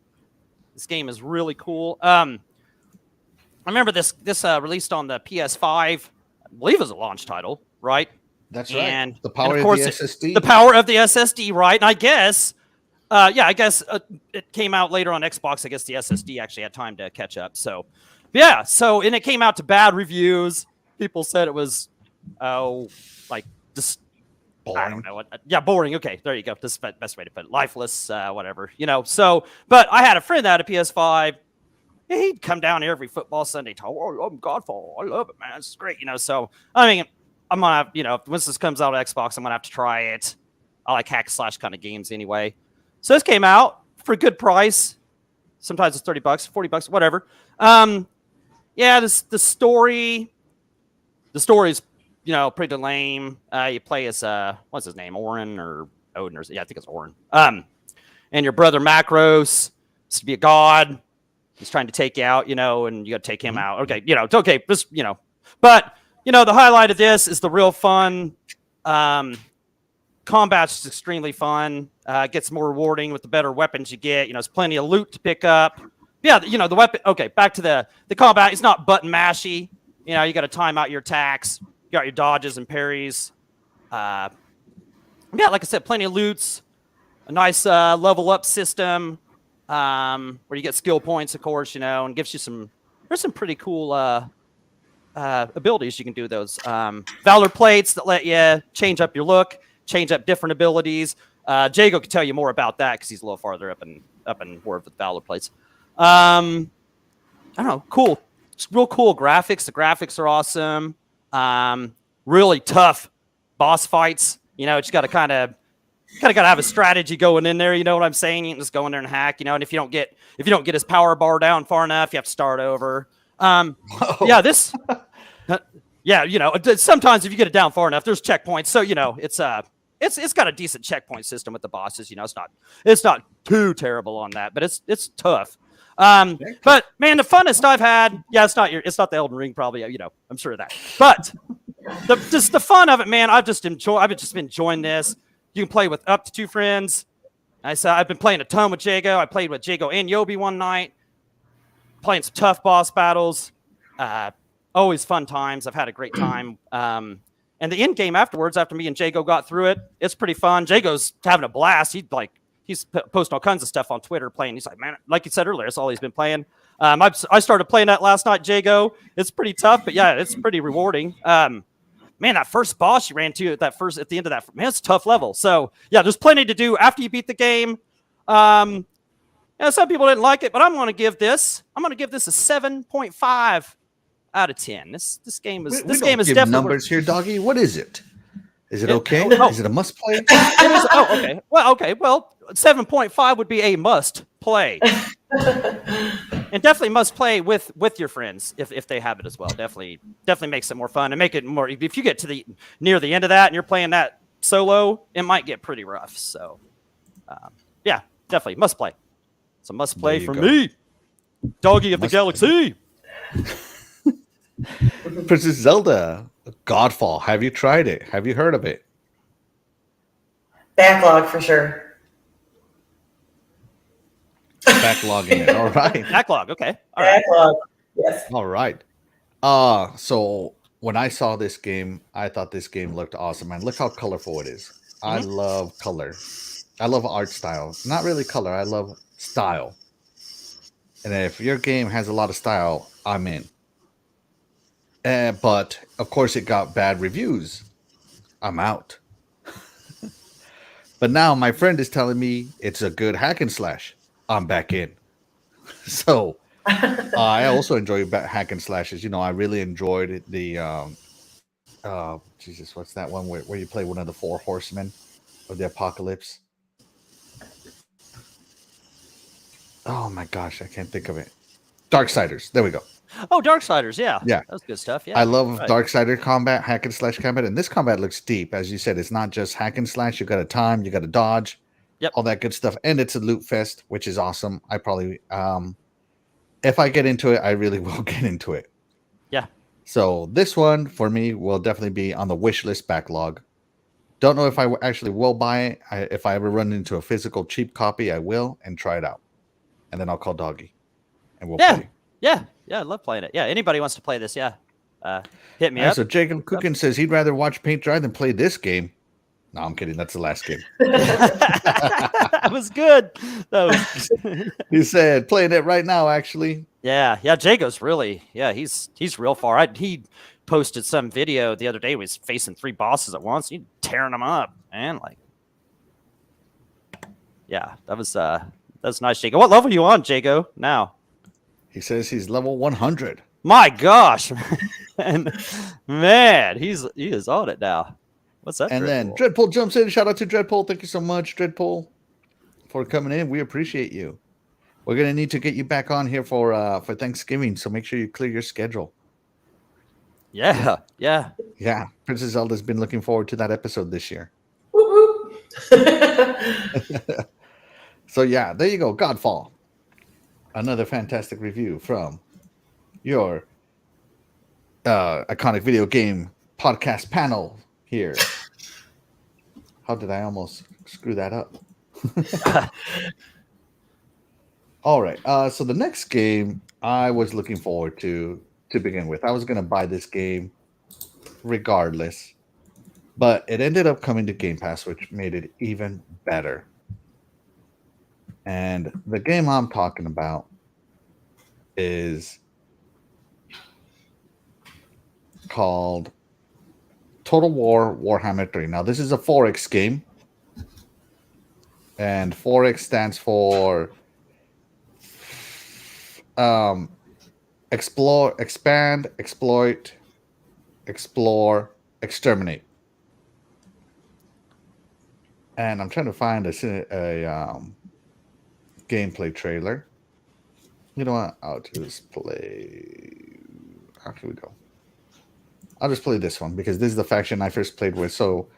This game is really cool. I remember this released on the PS5. I believe it was a launch title, right? That's and, right. The power of course, of the SSD. The power of the SSD, right? And I guess, it came out later on Xbox. I guess the SSD actually had time to catch up. So, yeah. So, and it came out to bad reviews. People said it was, just boring. I don't know what. Yeah, boring. Okay, there you go. This is the best way to put it. Lifeless, whatever. So, but I had a friend that had a PS5. He'd come down every football Sunday, talk, oh, I'm Godfall. I love it, man. It's great, So, I mean, I'm going to have, once this comes out on Xbox, I'm going to have to try it. I like hack slash kind of games anyway. So this came out for a good price. Sometimes it's $30, $40, whatever. The story is, pretty lame. You play as, what's his name? Orin or Odin or, I think it's Orin. And your brother Macros is to be a god. He's trying to take you out, and you got to take him out. Okay, it's okay. Just, but, the highlight of this is the real fun combat's extremely fun. Gets more rewarding with the better weapons you get. There's plenty of loot to pick up. Yeah, the weapon. Okay, back to the combat. It's not button mashy. You got to time out your attacks. You got your dodges and parries. Like I said, plenty of loots. A nice level up system where you get skill points, of course. And gives you there's some pretty cool abilities you can do. Those Valor plates that let you change up your look, change up different abilities. Jago can tell you more about that because he's a little farther up in War with Valor plates. I don't know, cool. It's real cool graphics. The graphics are awesome. Really tough boss fights. You got to kind of got to have a strategy going in there. You know what I'm saying? You can just go in there and hack. And if you don't get his power bar down far enough, you have to start over. Yeah, this. Sometimes if you get it down far enough, there's checkpoints. So it's got a decent checkpoint system with the bosses. It's not too terrible on that, but it's tough. But man, the funnest I've had, it's not the Elden Ring, probably, I'm sure of that. But the fun of it, man, I've just been enjoying this. You can play with up to 2 friends. I've been playing a ton with Jago. I played with Jago and Yobi one night, playing some tough boss battles. Always fun times. I've had a great time. And the end game afterwards, after me and Jago got through it, it's pretty fun. Jago's having a blast. He's posting all kinds of stuff on Twitter playing. He's like, man, like you said earlier, that's all he's been playing. I started playing that last night, Jago. It's pretty tough, but yeah, it's pretty rewarding. Man, that first boss you ran to at the end of that, man, it's a tough level. So yeah, there's plenty to do after you beat the game. Some people didn't like it, but I'm going to give this a 7.5 out of 10. This game is definitely numbers here, doggy. What is it? Is it okay? Is it a must play? Okay. Well, 7.5 would be a must play. And definitely must play with your friends if they have it as well. Definitely makes it more fun and make it more. If you get to near the end of that and you're playing that solo, it might get pretty rough. So, yeah, definitely must play. It's a must play for me, Doggy of the Galaxy. Princess Zelda, Godfall. Have you tried it? Have you heard of it? Backlog for sure. Backlogging it. All right. Backlog. Okay. All Backlog. Yes. All right. So when I saw this game, I thought this game looked awesome. And look how colorful it is. Mm-hmm. I love color. I love art style. Not really color. I love style. And if your game has a lot of style, I'm in. But of course, it got bad reviews. I'm out. But now my friend is telling me it's a good hack and slash. I'm back in. So I also enjoy hack and slashes. I really enjoyed the Jesus, what's that one where you play one of the 4 horsemen of the apocalypse? Oh my gosh, I can't think of it. Darksiders. There we go. Oh, Darksiders, yeah. Yeah. That's good stuff. Yeah. I love Darksider combat, hack and slash combat, and this combat looks deep. As you said, it's not just hack and slash. You got to time, you got to dodge, all that good stuff. And it's a loot fest, which is awesome. I probably, if I get into it, I really will get into it. Yeah. So this one, for me, will definitely be on the wish list backlog. Don't know if I actually will buy it. If I ever run into a physical cheap copy, I will and try it out. And then I'll call Doggy. And we'll play. Yeah, I love playing it. Yeah, anybody wants to play this, hit me up. So Jacob Cookin says he'd rather watch paint dry than play this game. No, I'm kidding. That's the last game. That was good. He said playing it right now, actually. Yeah. Jago's really, he's real far. He posted some video the other day. He was facing 3 bosses at once. He's tearing them up, man. That's nice, Jago. What level are you on, Jago? Now. He says he's level 100. My gosh, man, he is on it now. What's that? And then Dreadpool jumps in. Shout out to Dreadpool. Thank you so much, Dreadpool, for coming in. We appreciate you. We're gonna need to get you back on here for Thanksgiving, so make sure you clear your schedule. Yeah. Princess Zelda's been looking forward to that episode this year. So yeah, there you go. Godfall. Another fantastic review from your iconic video game podcast panel here. How did I almost screw that up? All right. So the next game I was looking forward to begin with. I was going to buy this game regardless, but it ended up coming to Game Pass, which made it even better. And the game I'm talking about is called Total War Warhammer 3. Now, this is a 4X game. And 4X stands for explore, expand, exploit, explore, exterminate. And I'm trying to find a gameplay trailer. You know what? I'll just play. How can we go? I'll just play this one because this is the faction I first played with. So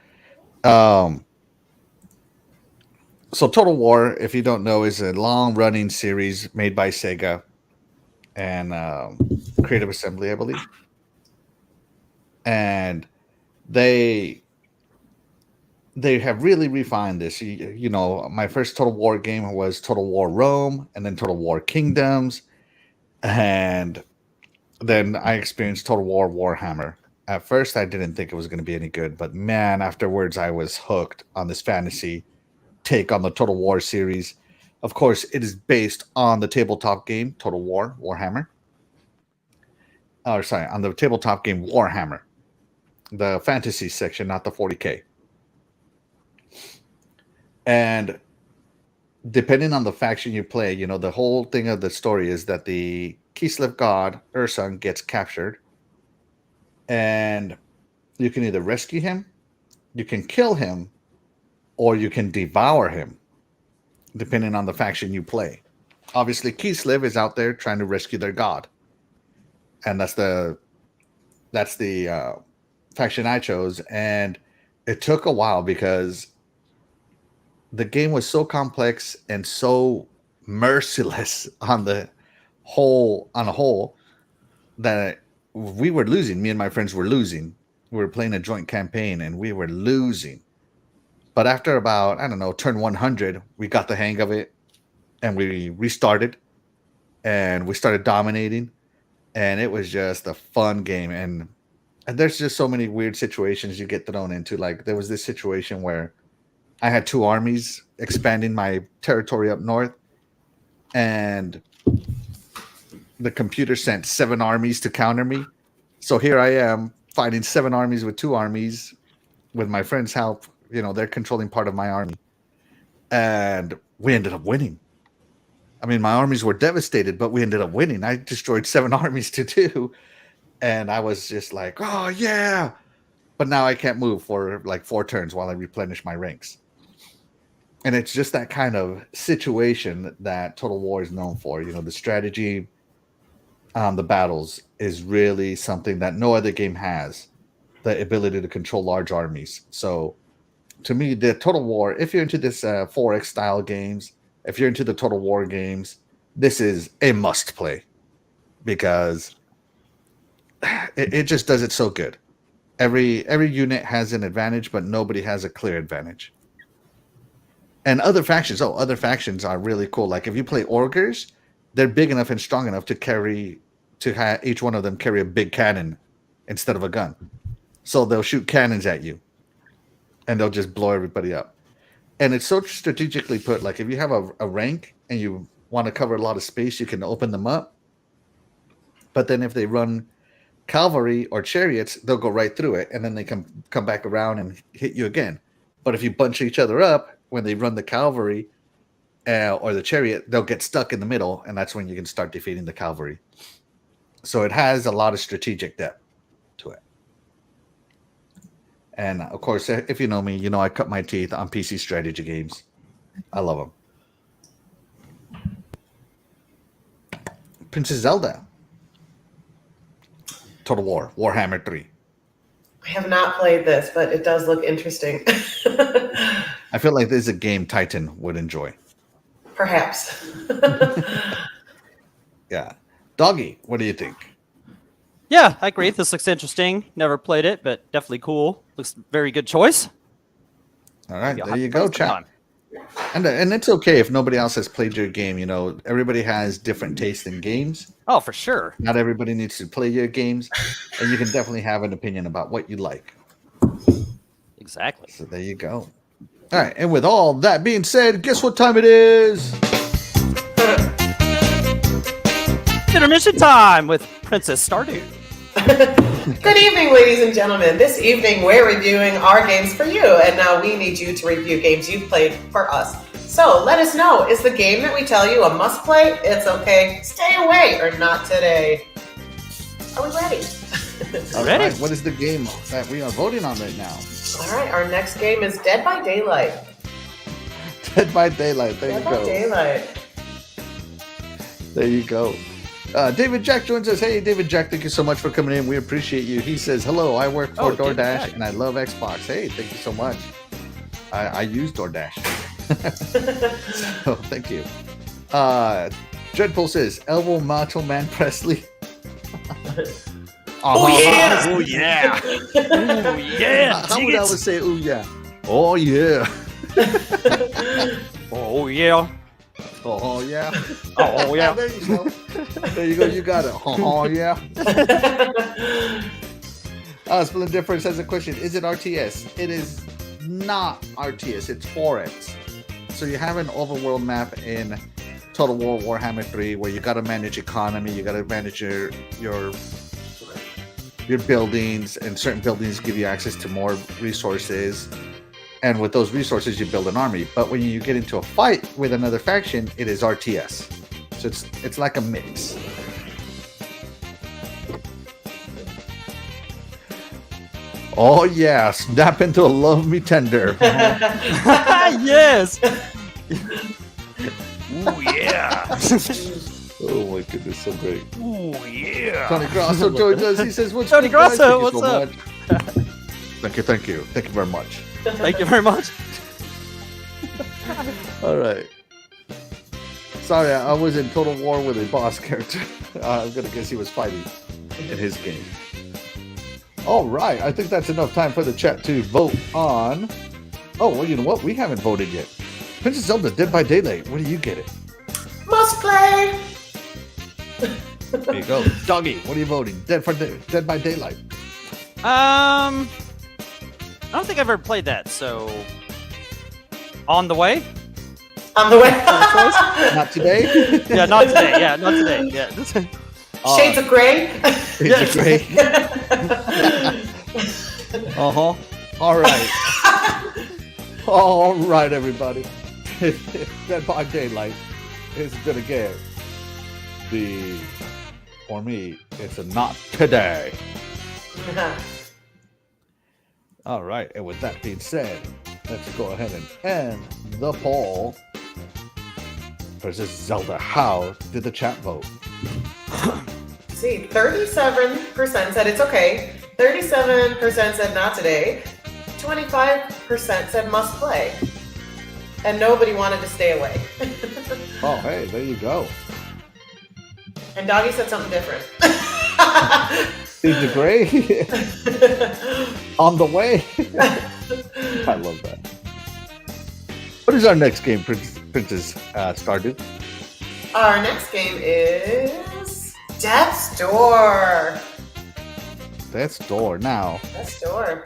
Total War, if you don't know, is a long-running series made by Sega and Creative Assembly, I believe. And they have really refined this. You know, my first Total War game was Total War Rome, and then Total War Kingdoms, and then I experienced Total War Warhammer. At first, I didn't think it was going to be any good, but man, afterwards, I was hooked on this fantasy take on the Total War series. Of course, it is based on the tabletop game Total War Warhammer. On the tabletop game Warhammer, the fantasy section, not the 40K. And depending on the faction you play, you know, the whole thing of the story is that the Kislev god Ursun gets captured, and you can either rescue him, you can kill him, or you can devour him, depending on the faction you play. Obviously, Kislev is out there trying to rescue their god, and that's the faction I chose. And it took a while because the game was so complex and so merciless on a whole that we were losing. Me and my friends were losing. We were playing a joint campaign and we were losing. But after about, I don't know, turn 100, we got the hang of it and we restarted and we started dominating. And it was just a fun game. And there's just so many weird situations you get thrown into. Like there was this situation where I had two armies expanding my territory up north, and the computer sent 7 armies to counter me. So here I am fighting 7 armies with 2 armies with my friend's help. You know, they're controlling part of my army. And we ended up winning. I mean, my armies were devastated, but we ended up winning. I destroyed 7 armies to 2. And I was just like, oh, yeah. But now I can't move for like 4 turns while I replenish my ranks. And it's just that kind of situation that Total War is known for. You know, the strategy on the battles is really something that no other game has, the ability to control large armies. So to me, the Total War, if you're into this 4X style games, if you're into the Total War games, this is a must play because it just does it so good. Every unit has an advantage, but nobody has a clear advantage. And other factions are really cool. Like if you play Ogres, they're big enough and strong enough to have each one of them carry a big cannon instead of a gun. So they'll shoot cannons at you and they'll just blow everybody up. And it's so strategically put. Like if you have a rank and you want to cover a lot of space, you can open them up. But then if they run cavalry or chariots, they'll go right through it. And then they come back around and hit you again. But if you bunch each other up, when they run the cavalry or the chariot, they'll get stuck in the middle, and that's when you can start defeating the cavalry. So it has a lot of strategic depth to it. And of course, if you know me, you know I cut my teeth on PC strategy games. I love them. Princess Zelda. Total War, Warhammer 3. I have not played this, but it does look interesting. I feel like this is a game Titan would enjoy. Perhaps. Yeah. Doggy, what do you think? Yeah, I agree. This looks interesting. Never played it, but definitely cool. Looks very good choice. All right, You'll there have you to go, play sometime. chat. And it's okay if nobody else has played your game. You know, everybody has different taste in games. Oh, for sure. Not everybody needs to play your games, and you can definitely have an opinion about what you like. Exactly. So there you go. All right, and with all that being said, guess what time it is? Intermission time with Princess Stardew. Good evening, ladies and gentlemen. This evening we're reviewing our games for you, and now we need you to review games you've played for us. So let us know, is the game that we tell you a must play? It's okay, stay away, or not today? Are we ready? All Ready? right, what is the game that we are voting on right now? All right, our next game is Dead by Daylight. Dead by Daylight. There Dead you by go. Daylight. There you go. David Jack joins us. Hey, David Jack, thank you so much for coming in. We appreciate you. He says, hello, I work for David DoorDash Jack. and I love Xbox. Hey, thank you so much. I use DoorDash. So, thank you. Dreadpool says, Elbow Macho Man Presley. Oh, yeah! Oh, yeah. Oh, yeah. How would Elvis say, oh, yeah? Oh, yeah. Oh, yeah. Oh, yeah. Oh, yeah. There you go. There you go. You got it. Oh, yeah. Spelling Difference has a question. Is it RTS? It is not RTS. It's 4X. So you have an overworld map in Total War Warhammer 3 where you got to manage economy. You got to manage your buildings, and certain buildings give you access to more resources. And with those resources, you build an army. But when you get into a fight with another faction, it is RTS. So it's like a mix. Oh yeah, snap into a love me tender. Yes. Oh, yeah. Oh my goodness, so great. Oh, yeah. Tony Grosso joins us. He says, "What's Tony good, guys? Grosso, Thank you what's so up?" much." Thank you very much. Thank you very much. All right. Sorry, I was in Total War with a boss character. I'm gonna guess he was fighting in his game. All right, I think that's enough time for the chat to vote on. Oh, well, you know what? We haven't voted yet. Princess Zelda Dead by Daylight. What do you get it? Must play! There you go. Doggy, what are you voting? Dead by Daylight. I don't think I've ever played that, so on the way. On the way. Not today. Yeah, not today. Yeah, not today. Yeah. Shades of Grey. It's great. Uh-huh. All right. All right, everybody. Dead by Daylight is gonna get for me, it's a not today. All right, and with that being said, let's go ahead and end the poll. Versus Zelda, how did the chat vote? See, 37% said it's okay. 37% said not today. 25% said must play. And nobody wanted to stay away. Oh, hey, there you go. And Doggy said something different. Steve DeGray on the way. I love that. What is our next game, Princess Stardew? Our next game is Death's Door. Death's Door. Now, Death's Door.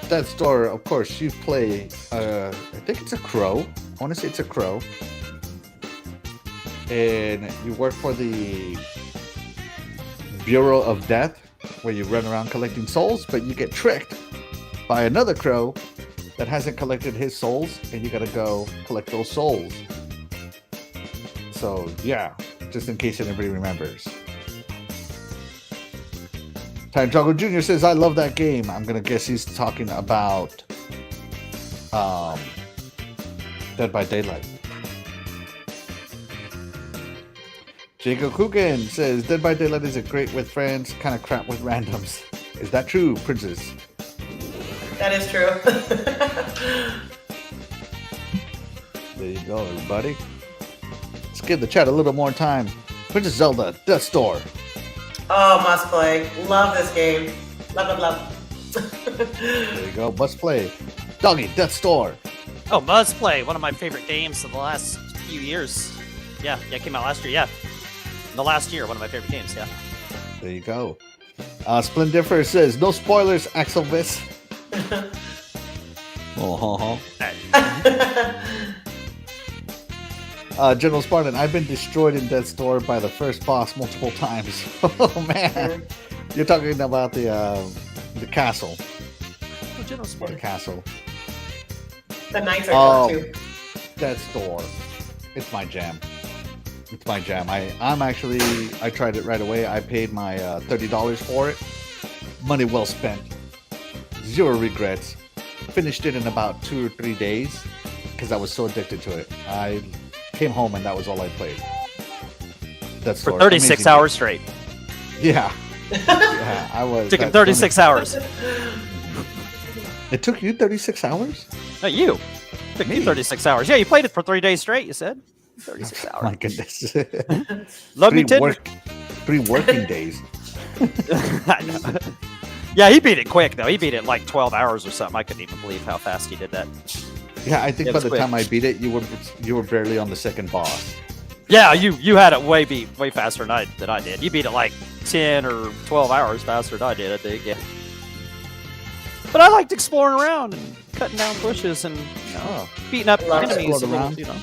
Death's Door, of course, you play, I think it's a crow. I want to say it's a crow. And you work for the Bureau of Death, where you run around collecting souls, but you get tricked by another crow that hasn't collected his souls, and you gotta go collect those souls. So, yeah, just in case anybody remembers. Time Juggle Jr. says, I love that game. I'm gonna guess he's talking about Dead by Daylight. Jacob Coogan says, Dead by Daylight is a great with friends, kind of crap with randoms. Is that true, Princess? That is true. There you go, everybody. Let's give the chat a little more time. Princess Zelda, Death's Door. Oh, must play. Love this game. Love, love, love. There you go, must play. Doggy, Death's Door. Oh, Muzz Play, one of my favorite games of the last few years. Yeah, it came out last year. Yeah, the last year, one of my favorite games. Yeah. There you go. Splendifer says, no spoilers, Axelvis. General Spartan, I've been destroyed in Death's Door by the first boss multiple times. Oh man, you're talking about the castle. Oh, General The Spartan. castle. The knights are good too. Death's Door. It's my jam. It's my jam. I tried it right away. I paid my $30 for it. Money well spent. Zero regrets. Finished it in about 2 or 3 days because I was so addicted to it. I came home and that was all I played. That's For 36 hours straight. Yeah. Yeah, I was. Took him that's 36 hours. It took you 36 hours? No, you. Took me 36 hours. Yeah, you played it for 3 days straight, you said. 36 Oh hours. my goodness. Love me tender. 3 working days. I know. Yeah, he beat it quick, though. He beat it in like 12 hours or something. I couldn't even believe how fast he did that. Yeah, I think It by was the quick. time I beat it, you were barely on the second boss. Yeah, you had it way faster than I did. You beat it like 10 or 12 hours faster than I did, I think. Yeah. But I liked exploring around and cutting down bushes and beating up Love enemies. explored around. You know.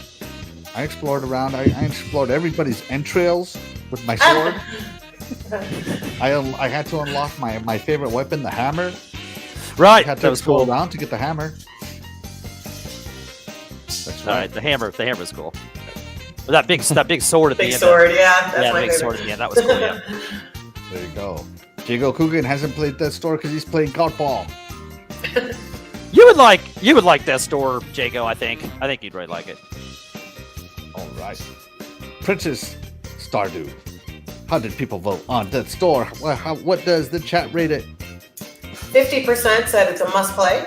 I explored around. I explored everybody's entrails with my sword. I had to unlock my favorite weapon, the hammer. Right, I had to that was explore cool. around to get the hammer. That's All right. right, the hammer's cool. But that big sword at Big the end. sword, yeah. That's Yeah, my the big favorite. sword at the end. That was cool. Yeah. There you go. Jago Coogan hasn't played Death's Door because he's playing Godfall. You would like Death's Door, Jago. I think you'd really like it. All right. Princess Stardew. How did people vote on Death's Door? What does the chat rate it? 50% said it's a must play.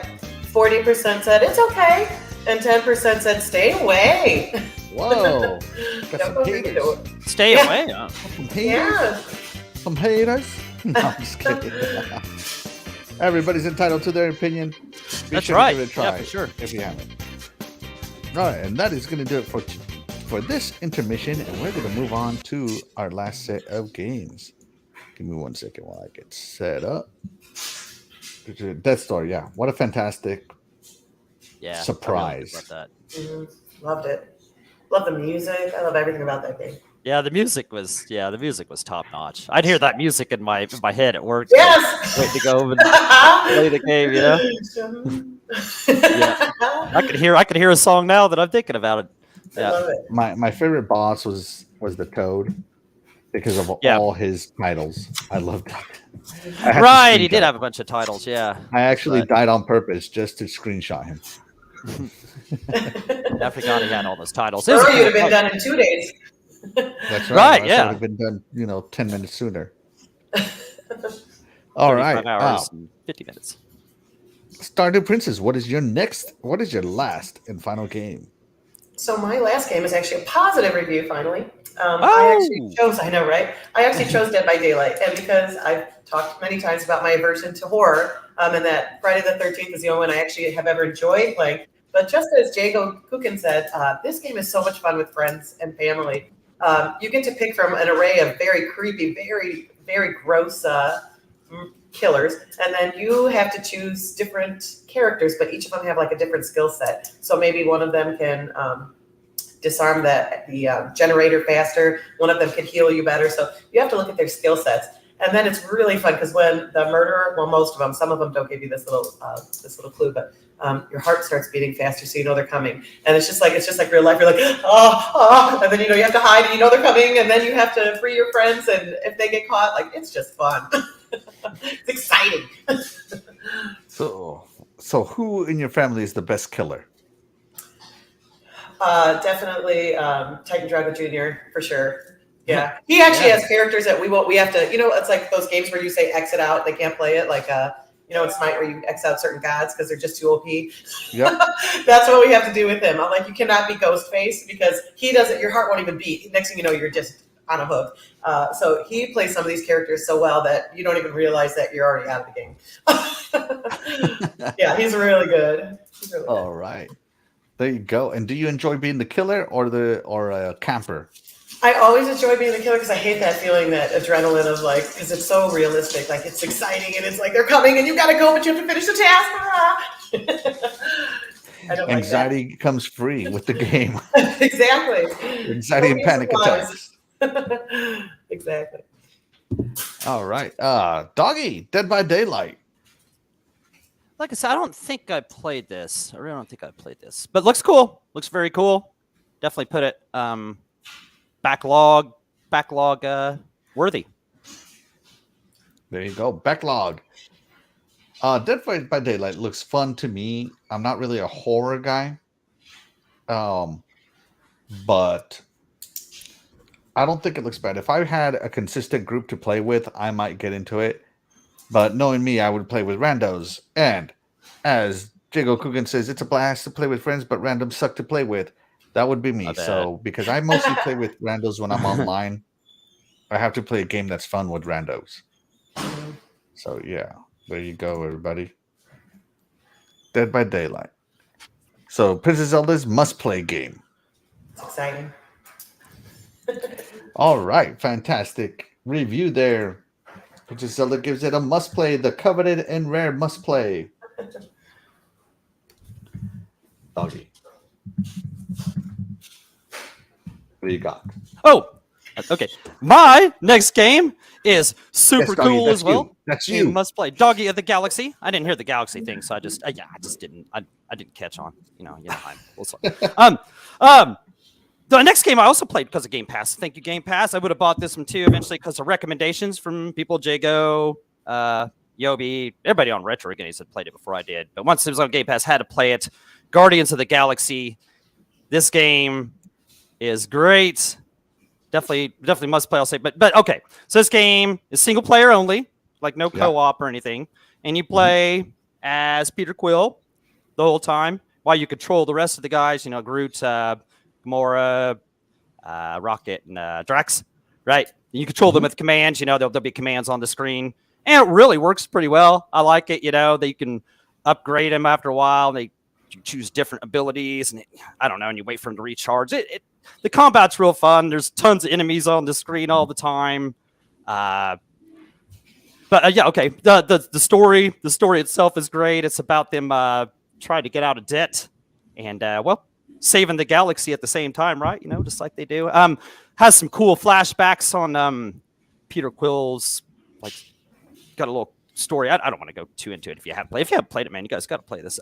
40% said it's okay. And 10% said stay away. Whoa. Got some Don't haters. do it. Stay Yeah. away. Huh? Some haters. Yeah. Some haters. No, I'm just kidding. Everybody's entitled to their opinion. Be That's sure right. To give it a Yeah, try for sure. if you haven't. All right, and that is going to do it for this intermission, and we're going to move on to our last set of games. Give me 1 second while I get set up. Death's Door, yeah. What a fantastic Yeah. surprise. I really love that. Mhm. Loved it. Love the music. I love everything about that game. Yeah, the music was top notch. I'd hear that music in my head at work. Yes. Waiting to go over and play the game, you know. Yeah. I could hear a song now that I'm thinking about it. I Yeah. love it. My favorite boss was the Toad because of Yeah. all his titles. I loved that. I had to Right, he screenshot. did have a bunch of titles. Yeah, I actually but- died on purpose just to screenshot him. I forgot he had all those titles. It was Or a you'd have cool been done in 2 days. That's Right, right. yeah. Would have been done, 10 minutes sooner. All 35 right. hours and 50 minutes. Stardew Princess, what is your last and final game? So my last game is actually a positive review. Finally, Oh. I actually chose. I know, right? I actually chose Dead by Daylight, and because I've talked many times about my aversion to horror, and that Friday the 13th is the only one I actually have ever enjoyed playing. But just as Jago Kukin said, this game is so much fun with friends and family. You get to pick from an array of very creepy, very, very gross killers, and then you have to choose different characters, but each of them have like a different skill set. So maybe one of them can disarm the generator faster. One of them can heal you better. So you have to look at their skill sets. And then it's really fun because when the murderer, well, most of them, some of them don't give you this little clue, but your heart starts beating faster, so you know they're coming. And it's just like real life. You're like, oh, and then you have to hide, and you know they're coming, and then you have to free your friends. And if they get caught, like it's just fun. It's exciting. So who in your family is the best killer? Definitely Titan Drago Jr. for sure. Yeah, he actually has characters that we have to, it's like those games where you say exit out, they can't play it. Like, in Smite where you X out certain gods because they're just too OP. Yep. That's what we have to do with him. I'm like, you cannot be Ghostface because he doesn't, your heart won't even beat. Next thing you know, you're just on a hook. So he plays some of these characters so well that you don't even realize that you're already out of the game. Yeah, he's really good. All right. There you go. And do you enjoy being the killer or a camper? I always enjoy being the killer because I hate that feeling, that adrenaline of like, because it's so realistic. Like it's exciting and it's like they're coming and you got to go, but you have to finish the task. I don't Anxiety like comes free with the game. Exactly. Anxiety and panic attacks. Exactly. All right. Doggy, Dead by Daylight. Like I said, I don't think I played this. I really don't think I played this, but looks cool. Looks very cool. Definitely put it backlog worthy. There you go. Backlog. Dead by Daylight looks fun to me. I'm not really a horror guy. But I don't think it looks bad. If I had a consistent group to play with, I might get into it. But knowing me, I would play with randos. And as Jago Coogan says, it's a blast to play with friends, but randoms suck to play with. That would be me. So because I mostly play with randos when I'm online, I have to play a game that's fun with randos. So yeah, there you go, everybody. Dead by Daylight. So Princess Zelda's must-play game. It's exciting. All right, fantastic review there. Princess Zelda gives it a must-play, the coveted and rare must-play. Doggy. What do you got? Oh, okay. My next game is super cool as well. That's You you. must play Doggy of the Galaxy. I didn't hear the Galaxy thing, so I just didn't. I didn't catch on. You know, the next game I also played because of Game Pass. Thank you, Game Pass. I would have bought this one too eventually because of recommendations from people. Jago, Yobi, everybody on Retro Renegades had played it before I did. But once it was on Game Pass, had to play it. Guardians of the Galaxy. This game is great. Definitely must play. I'll say, but okay. So this game is single player only, like no co-op or anything, and you play as Peter Quill the whole time while you control the rest of the guys. You know, Groot, Gamora, Rocket, and Drax. Right? And you control them with commands. You know, there'll be commands on the screen, and it really works pretty well. I like it. You know, they can upgrade them after a while. And you choose different abilities, and I don't know, and you wait for them to recharge. The combat's real fun. There's tons of enemies on the screen all the time. But yeah, okay. The story itself is great. It's about them trying to get out of debt and saving the galaxy at the same time, right? You know, just like they do. Has some cool flashbacks on Peter Quill's, like, got a little story. I don't want to go too into it if you haven't played. If you haven't played it, man, you guys got to play this.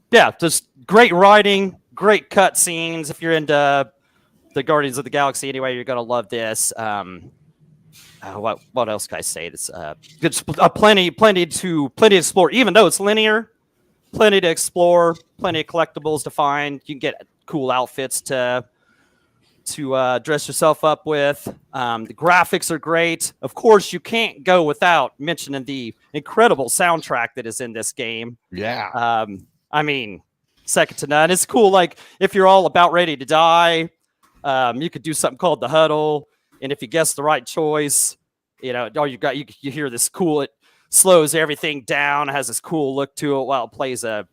Yeah, just great writing, great cut scenes. If you're into the Guardians of the Galaxy anyway, you're gonna love this. What else can I say? This plenty to explore. Even though it's linear, plenty to explore, plenty of collectibles to find. You can get cool outfits to dress yourself up with. The graphics are great. Of course, you can't go without mentioning the incredible soundtrack that is in this game. Yeah. I mean, second to none. It's cool. Like if you're all about ready to die, you could do something called the huddle, and if you guess the right choice, you know, all you got, you hear this cool. It slows everything down. It has this cool look to it while it plays a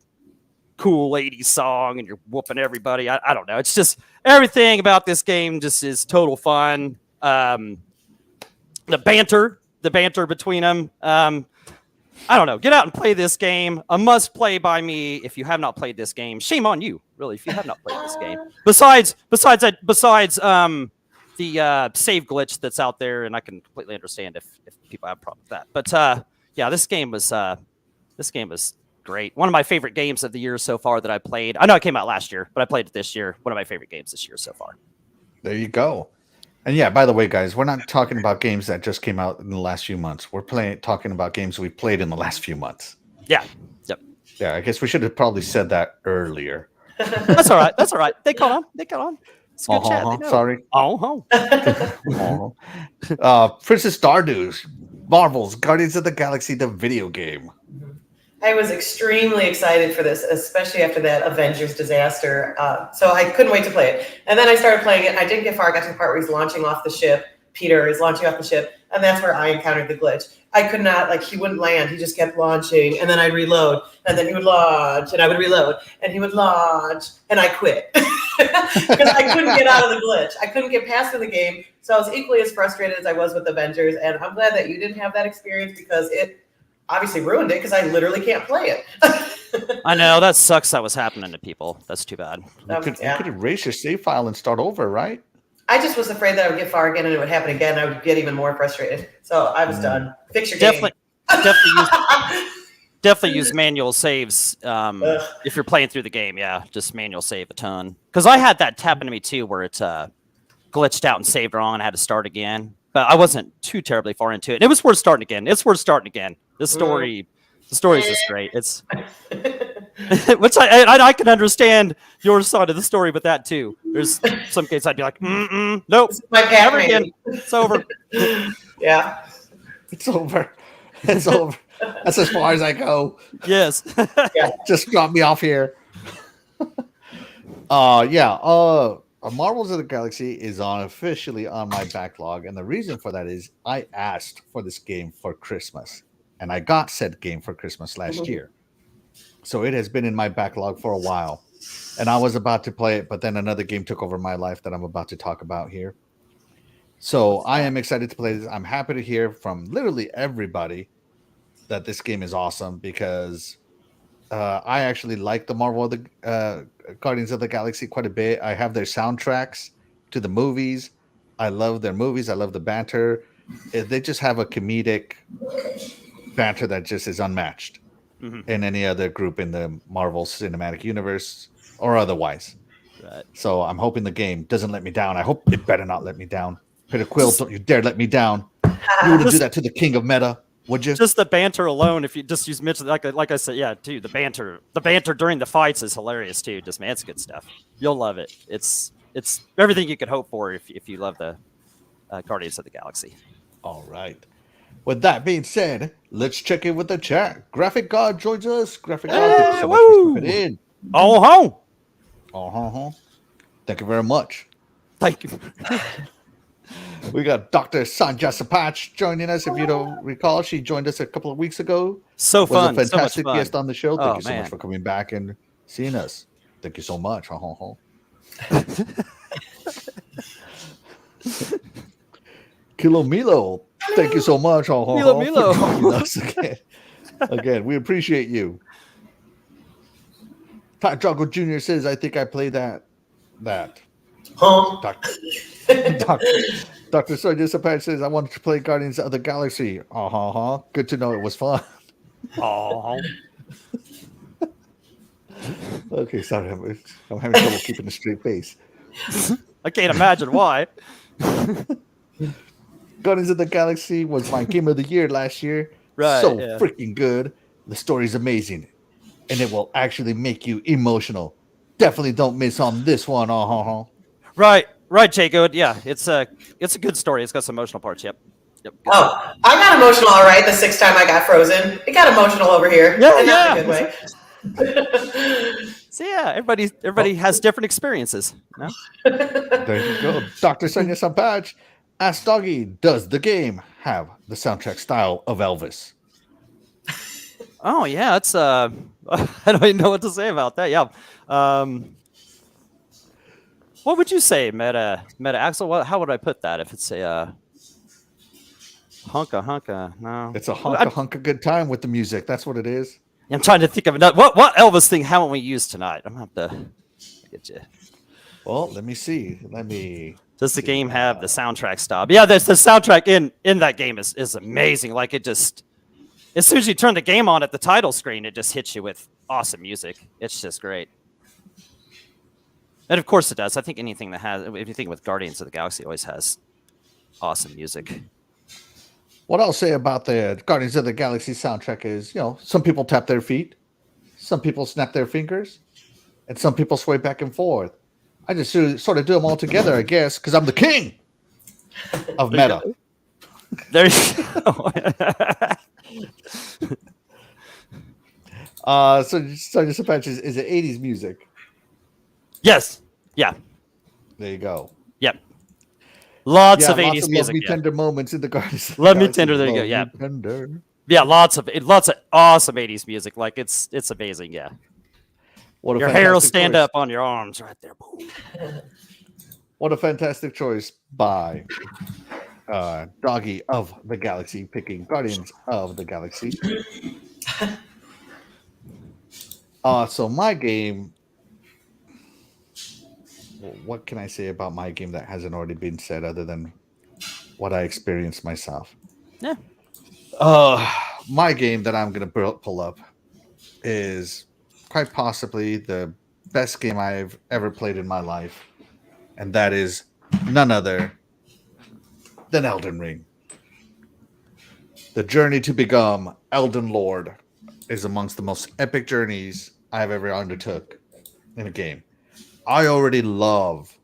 cool 80s song, and you're whooping everybody. I don't know. It's just everything about this game just is total fun. The banter between them. I don't know. Get out and play this game. A must play by me. If you have not played this game, shame on you, really. If you have not played this game, besides the save glitch that's out there, and I can completely understand if people have a problem with that. But yeah, this game was great. One of my favorite games of the year so far that I played. I know it came out last year, but I played it this year. One of my favorite games this year so far. There you go. And yeah, by the way, guys, we're not talking about games that just came out in the last few months. We're talking about games we played in the last few months. Yeah. Yep. Yeah, I guess we should have probably said that earlier. That's all right. That's all right. They caught on. It's a good chat. They know. Sorry. Oh. Princess Stardew, Marvel's Guardians of the Galaxy, the video game. I was extremely excited for this, especially after that Avengers disaster. So I couldn't wait to play it. And then I started playing it. I didn't get far. I got to the part where he's launching off the ship. Peter is launching off the ship. And that's where I encountered the glitch. I could not, like, he wouldn't land. He just kept launching. And then I'd reload. And then he would launch. And I would reload. And he would launch. And I quit. Because I couldn't get out of the glitch. I couldn't get past the game. So I was equally as frustrated as I was with Avengers. And I'm glad that you didn't have that experience because it obviously ruined it because I literally can't play it. I know, that sucks that was happening to people. That's too bad. You could erase your save file and start over, right? I just was afraid that I would get far again and it would happen again. I would get even more frustrated. So I was done. Fix your game. Definitely use manual saves if you're playing through the game. Yeah, just manual save a ton. Because I had that happen to me too, where it glitched out and saved wrong and I had to start again. But I wasn't too terribly far into it. It was worth starting again. It's worth starting again. The story is just great. It's which I can understand your side of the story with that too. There's some cases I'd be like, nope, never again. It's over. Yeah, it's over. It's over. That's as far as I go. Yes. Yeah. Just drop me off here. Marvels of the Galaxy is officially on my backlog, and the reason for that is I asked for this game for Christmas, and I got said game for Christmas last year. So it has been in my backlog for a while, and I was about to play it, but then another game took over my life that I'm about to talk about here. So I am excited to play this. I'm happy to hear from literally everybody that this game is awesome because I actually like the Marvel of the Guardians of the Galaxy quite a bit. I have their soundtracks to the movies. I love their movies. I love the banter. They just have a comedic banter that just is unmatched in any other group in the Marvel Cinematic Universe or otherwise. Right. So I'm hoping the game doesn't let me down. I hope it better not let me down. Peter Quill, don't you dare let me down. You wouldn't do that to the king of meta. Would you? Just the banter alone, if you just use mention like I said, yeah, dude, the banter during the fights is hilarious too. Just man, it's good stuff. You'll love it. It's everything you could hope for if you love the Guardians of the Galaxy. All right. With that being said, let's check in with the chat. Graphic God joins us. Graphic God, thank you so much for stepping in. Thank you very much. Thank you. We got Dr. Sanja Sapach joining us. If you don't recall, she joined us a couple of weeks ago. So fun. Was a fantastic so much fun. guest on the show. Thank you so man. much for coming back and seeing us. Thank you so much. Kilo Milo, thank you so much. Milo. For joining us again, we appreciate you. Pat Joggle Jr. says, I think I played that. Dr. Sonia Sapach says, I wanted to play Guardians of the Galaxy. Good to know it was fun. Okay, sorry. I'm having trouble keeping a straight face. I can't imagine why. Guardians of the Galaxy was my game of the year last year. Right, so yeah. freaking good. The story's amazing. And it will actually make you emotional. Definitely don't miss on this one. Right, Jacob. Yeah, it's a good story. It's got some emotional parts. Yep. Oh, I got emotional all right the 6th time I got frozen. It got emotional over here. Yeah, in yeah. a good way. So yeah, everybody has different experiences. No? There you go. Dr. Sonia Sampach asked Doggy, does the game have the soundtrack style of Elvis? Oh yeah, it's I don't even know what to say about that. Yeah. What would you say, Meta Axel? How would I put that? If it's a hunka, no. It's a hunka good time with the music. That's what it is. I'm trying to think of another. What Elvis thing haven't we used tonight? I'm gonna have to get you. Well, let me see. Does the game have the soundtrack style? Yeah, the soundtrack in that game is amazing. Like it just, as soon as you turn the game on at the title screen, it just hits you with awesome music. It's just great. And of course it does. I think anything that has, if you think with Guardians of the Galaxy, always has awesome music. What I'll say about the Guardians of the Galaxy soundtrack is, some people tap their feet, some people snap their fingers, and some people sway back and forth. I just sort of do them all together, I guess, because I'm the king of meta. There you go. So Sergeant Apache is it 80s music? Yes. Yeah. There you go. Yep. Lots of Lots 80s of love music. me Yeah. tender moments in the Guardians of the Love Me Galaxy. Tender. There you go. Love Yeah. Me tender. Yeah. Lots of awesome 80s music. Like it's amazing. Yeah. What a Your hair will fantastic stand choice. up on your arms right there. Boom. What a fantastic choice by Doggy of the Galaxy, picking Guardians of the Galaxy. So my game, what can I say about my game that hasn't already been said other than what I experienced myself? Yeah. My game that I'm going to pull up is quite possibly the best game I've ever played in my life, and that is none other than Elden Ring. The journey to become Elden Lord is amongst the most epic journeys I've ever undertook in a game. I already love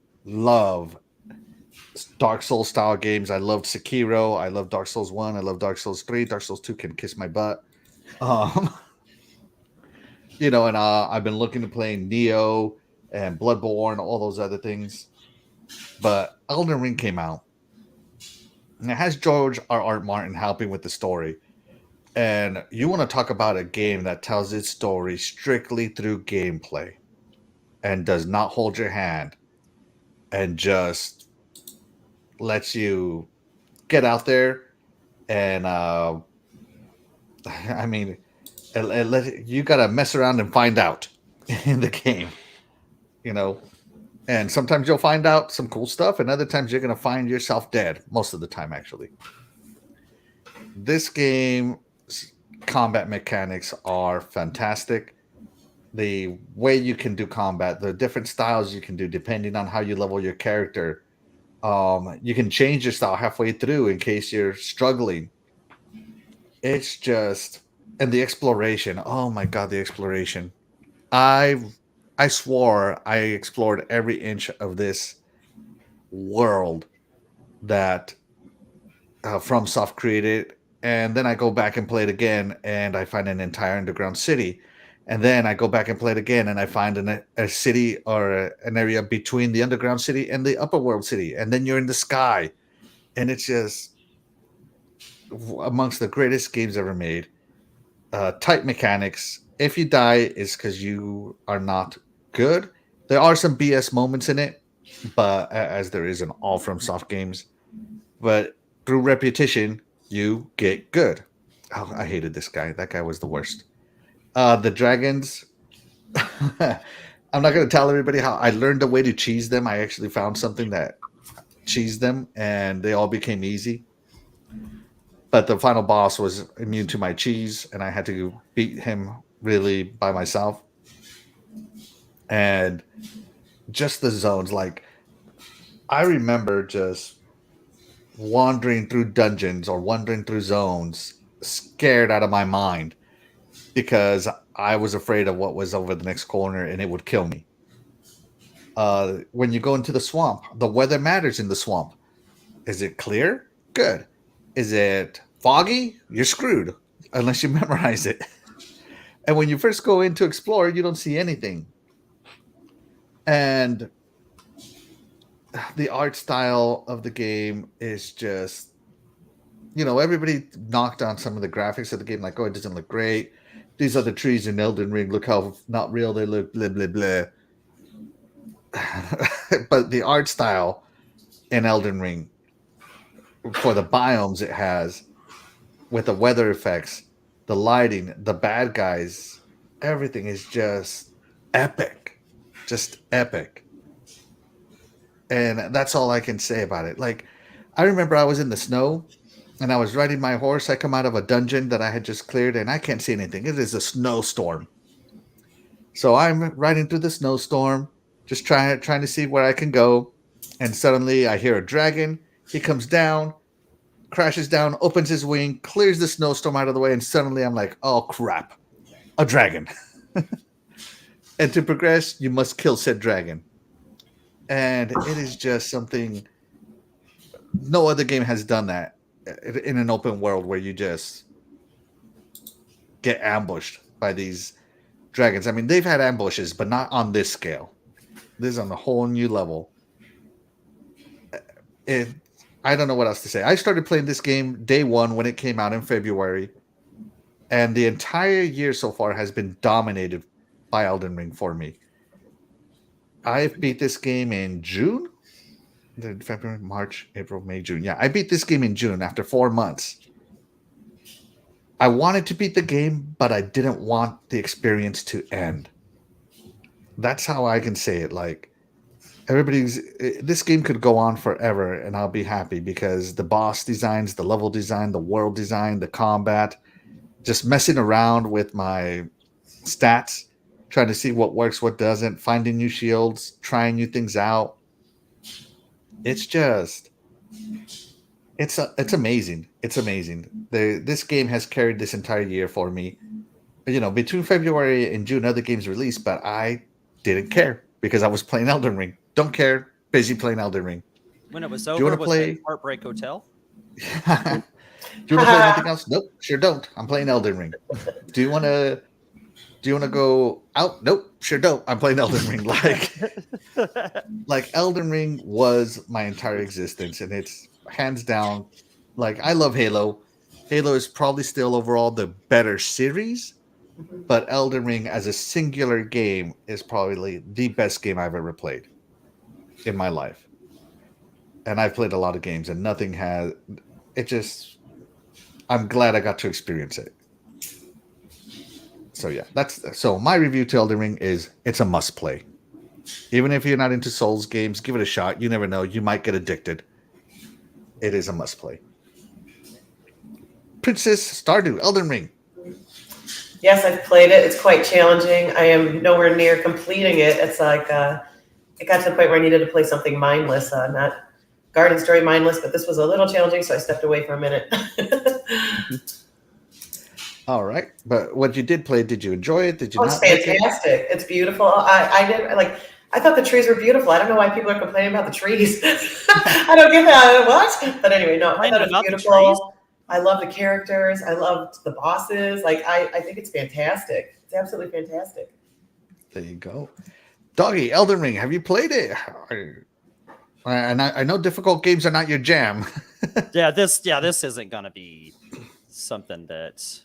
Dark Souls style games. I loved Sekiro. I love Dark Souls 1. I love Dark Souls 3. Dark Souls 2 can kiss my butt. And I've been looking to play Neo and Bloodborne, all those other things. But Elden Ring came out. And it has George R. Martin helping with the story. And you want to talk about a game that tells its story strictly through gameplay and does not hold your hand and just lets you get out there and you gotta mess around and find out in the game, and sometimes you'll find out some cool stuff and other times you're gonna find yourself dead, most of the time actually. This game's combat mechanics are fantastic. The way you can do combat, the different styles you can do depending on how you level your character. You can change your style halfway through in case you're struggling. It's just, and the exploration. Oh my god, the exploration! I swore I explored every inch of this world that FromSoft created, and then I go back and play it again, and I find an entire underground city. And then I go back and play it again, and I find a city or an area between the underground city and the upper world city. And then you're in the sky. And it's just amongst the greatest games ever made. Tight mechanics. If you die, it's because you are not good. There are some BS moments in it, but as there is in all FromSoft games. But through repetition, you get good. Oh, I hated this guy. That guy was the worst. The dragons, I'm not going to tell everybody how I learned a way to cheese them. I actually found something that cheesed them, and they all became easy. But the final boss was immune to my cheese, and I had to beat him really by myself. And just the zones, like, I remember just wandering through dungeons or wandering through zones, scared out of my mind, because I was afraid of what was over the next corner and it would kill me. When you go into the swamp, the weather matters in the swamp. Is it clear? Good. Is it foggy? You're screwed unless you memorize it. And when you first go in to explore, you don't see anything. And the art style of the game is just, everybody knocked on some of the graphics of the game, like, oh, it doesn't look great. These are the trees in Elden Ring. Look how not real they look, blah, blah, blah. But the art style in Elden Ring, for the biomes it has, with the weather effects, the lighting, the bad guys, everything is just epic. Just epic. And that's all I can say about it. Like, I remember I was in the snow, and I was riding my horse. I come out of a dungeon that I had just cleared, and I can't see anything. It is a snowstorm. So I'm riding through the snowstorm, just trying to see where I can go. And suddenly I hear a dragon. He comes down, crashes down, opens his wing, clears the snowstorm out of the way, and suddenly I'm like, oh, crap. A dragon. And to progress, you must kill said dragon. And it is just something... No other game has done that in an open world where you just get ambushed by these dragons. I mean, they've had ambushes, but not on this scale. This is on a whole new level. I don't know what else to say. I started playing this game day one when it came out in February, and the entire year so far has been dominated by Elden Ring for me. I've beat this game in June. February, March, April, May, June. Yeah, I beat this game in June after 4 months. I wanted to beat the game, but I didn't want the experience to end. That's how I can say it. Like, this game could go on forever, and I'll be happy because the boss designs, the level design, the world design, the combat, just messing around with my stats, trying to see what works, what doesn't, finding new shields, trying new things out. It's just, it's amazing. It's amazing. This game has carried this entire year for me. You know, between February and June, other games released, but I didn't care because I was playing Elden Ring. Don't care. Busy playing Elden Ring. When it was over, was it Heartbreak Hotel? Do you want to play anything else? Nope, sure don't. I'm playing Elden Ring. Do you want to go out? Nope, sure don't. I'm playing Elden Ring. Like Elden Ring was my entire existence, and it's hands down. Like, I love Halo. Halo is probably still overall the better series, but Elden Ring as a singular game is probably the best game I've ever played in my life. And I've played a lot of games, and nothing has it. Just, I'm glad I got to experience it. So yeah, so my review to Elden Ring is it's a must play. Even if you're not into Souls games, give it a shot. You never know, you might get addicted. It is a must play. Princess Stardew, Elden Ring. Yes, I've played it. It's quite challenging. I am nowhere near completing it. It's like it got to the point where I needed to play something mindless, not Garden Story mindless, but this was a little challenging, so I stepped away for a minute. All right, but what you did play, did you enjoy it? Did you? It's fantastic. It's beautiful. I did like. I thought the trees were beautiful. I don't know why people are complaining about the trees. I don't get that. What? But anyway, no, I thought it was beautiful. I love the characters. I loved the bosses. Like, I think it's fantastic. It's absolutely fantastic. There you go. Doggy, Elden Ring, have you played it? And I know difficult games are not your jam. This isn't going to be something that...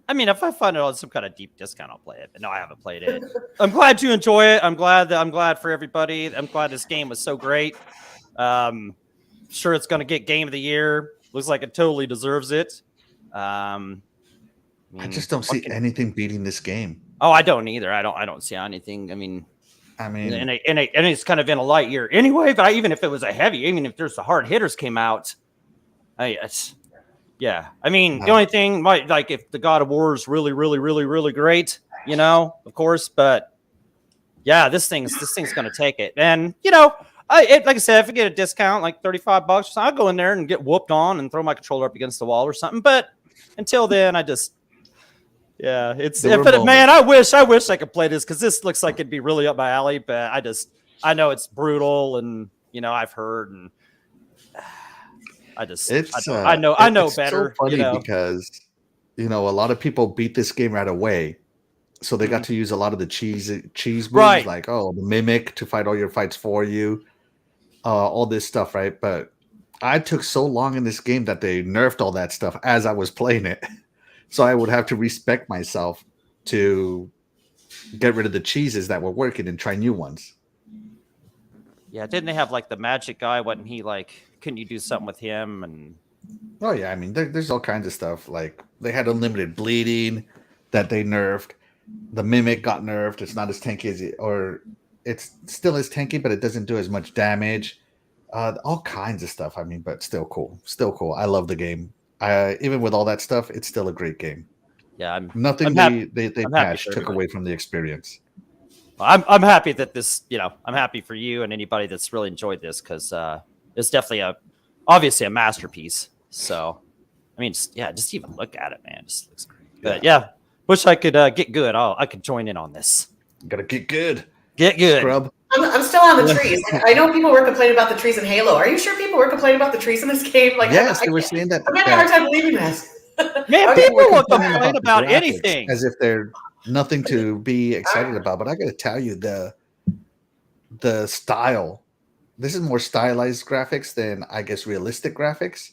I mean, if I find it on some kind of deep discount, I'll play it. But no, I haven't played it. I'm glad you enjoy it. I'm glad for everybody. I'm glad this game was so great. Sure, it's going to get Game of the Year. Looks like it totally deserves it. I just don't see anything beating this game. Oh, I don't either. I don't see anything. I mean, and it's kind of in a light year anyway. But even if it was a heavy, even if there's the hard hitters came out, yeah. I mean, the only thing like if the God of War is really, really, really, really great, you know, of course. But yeah, this thing's going to take it, and you know. Like I said, if I get a discount, like $35, I'll go in there and get whooped on and throw my controller up against the wall or something. But until then, I wish I could play this because this looks like it'd be really up my alley. But I know it's brutal, and you know I've heard, and I know it's better. So funny, you know? Because you know a lot of people beat this game right away. So they got to use a lot of the cheese moves, right. Like the mimic to fight all your fights for you. All this stuff, right? But I took so long in this game that they nerfed all that stuff as I was playing it. So I would have to respect myself to get rid of the cheeses that were working and try new ones. Yeah, didn't they have like the magic guy? Wasn't he like, couldn't you do something with him? And oh yeah, I mean there's all kinds of stuff. Like they had unlimited bleeding that they nerfed. The mimic got nerfed. It's not as tanky as it's still as tanky, but it doesn't do as much damage. All kinds of stuff. I mean, but still cool. Still cool. I love the game. Even with all that stuff, it's still a great game. Yeah, nothing they patched took away from the experience. Well, I'm happy that this, you know, I'm happy for you and anybody that's really enjoyed this because it's definitely obviously a masterpiece. So, I mean, just even look at it, man. It just looks great. But yeah, wish I could get good. I could join in on this. Gotta get good. Get good. Scrub. I'm still on the trees. I know people were complaining about the trees in Halo. Are you sure people were complaining about the trees in this game? Like, yes, they were saying that. I'm having a hard time believing this. Man, people will complain about anything. As if they're nothing to be excited about. But I got to tell you, the style. This is more stylized graphics than, I guess, realistic graphics.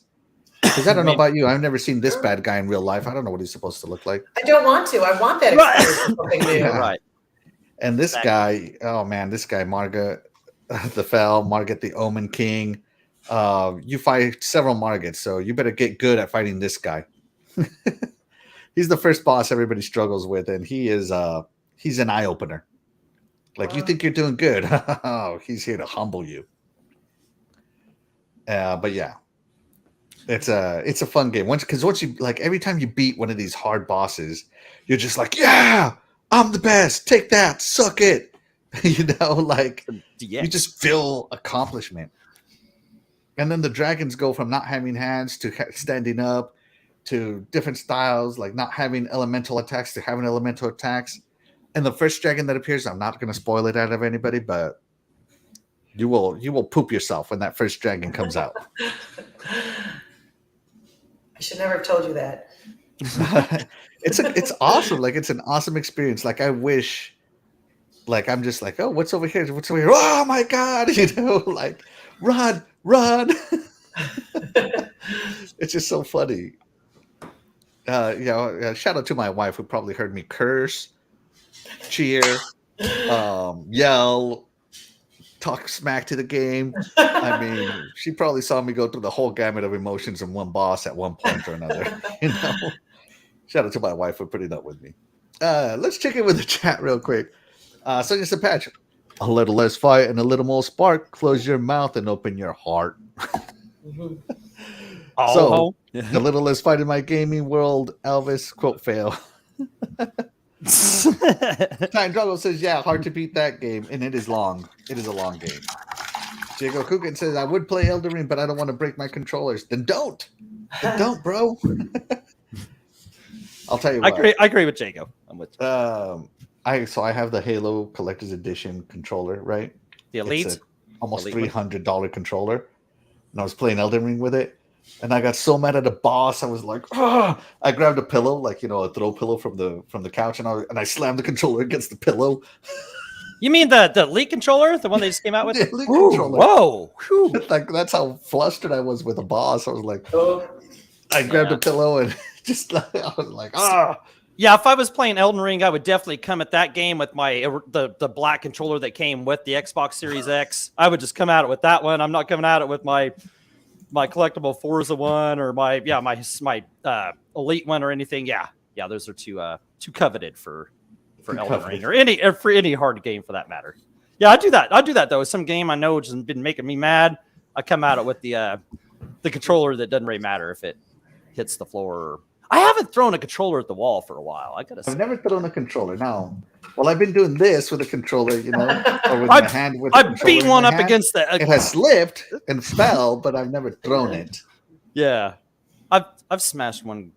Because I don't know about you, I've never seen this bad guy in real life. I don't know what he's supposed to look like. I don't want to. I want that experience of something new. Yeah. Right. And this guy, oh man, this guy, Marga the Fell, Margit the Omen King. You fight several Margits, so you better get good at fighting this guy. He's the first boss everybody struggles with, and he's an eye opener. Like, you think you're doing good. Oh, he's here to humble you. But yeah. It's a fun game. Once you, like, every time you beat one of these hard bosses, you're just like, yeah, I'm the best. Take that, suck it. You know, like you just feel accomplishment. And then the dragons go from not having hands to standing up to different styles, like not having elemental attacks to having elemental attacks. And the first dragon that appears, I'm not going to spoil it out of anybody, but you will poop yourself when that first dragon comes out. I should never have told you that. It's awesome. Like, it's an awesome experience. Like, I wish, like, I'm just like, oh, what's over here? What's over here? Oh my God. You know, like, run. It's just so funny. Shout out to my wife, who probably heard me curse, cheer, yell, talk smack to the game. I mean, she probably saw me go through the whole gamut of emotions in one boss at one point or another. You know, shout out to my wife for putting up with me. Let's check in with the chat real quick. Sonia Sapatch, a little less fight and a little more spark. Close your mouth and open your heart. So, a little less fight in my gaming world. Elvis, quote, fail. Time Drago says, yeah, hard to beat that game, and it is long. It is a long game. Jago Kukin says, I would play Elden Ring, but I don't want to break my controllers. Then don't. Then don't, bro. I'll tell you what. I agree with Jago. I'm with you. I have the Halo Collector's Edition controller, right? The Elite? It's almost $300 controller. And I was playing Elden Ring with it. And I got so mad at the boss, I was like, oh! I grabbed a pillow, like, you know, a throw pillow from the couch, and I slammed the controller against the pillow. You mean the Elite controller, the one they just came out with? The Elite controller. Whoa! Like, that's how flustered I was with the boss. I was like, I grabbed a pillow and just I was like, ah. Yeah, if I was playing Elden Ring, I would definitely come at that game with the black controller that came with the Xbox Series X. I would just come at it with that one. I'm not coming at it with my collectible Forza one or my Elite one or anything. Yeah, those are too coveted for Elden Ring or for any hard game for that matter. Yeah, I do that though. Some game I know has been making me mad, I come at it with the controller that doesn't really matter if it hits the floor. I haven't thrown a controller at the wall for a while. I've never thrown a controller. Now, well, I've been doing this with a controller, you know, or with my hand. I've beaten one up against that. It has slipped and fell, but I've never thrown it. Yeah, I've smashed one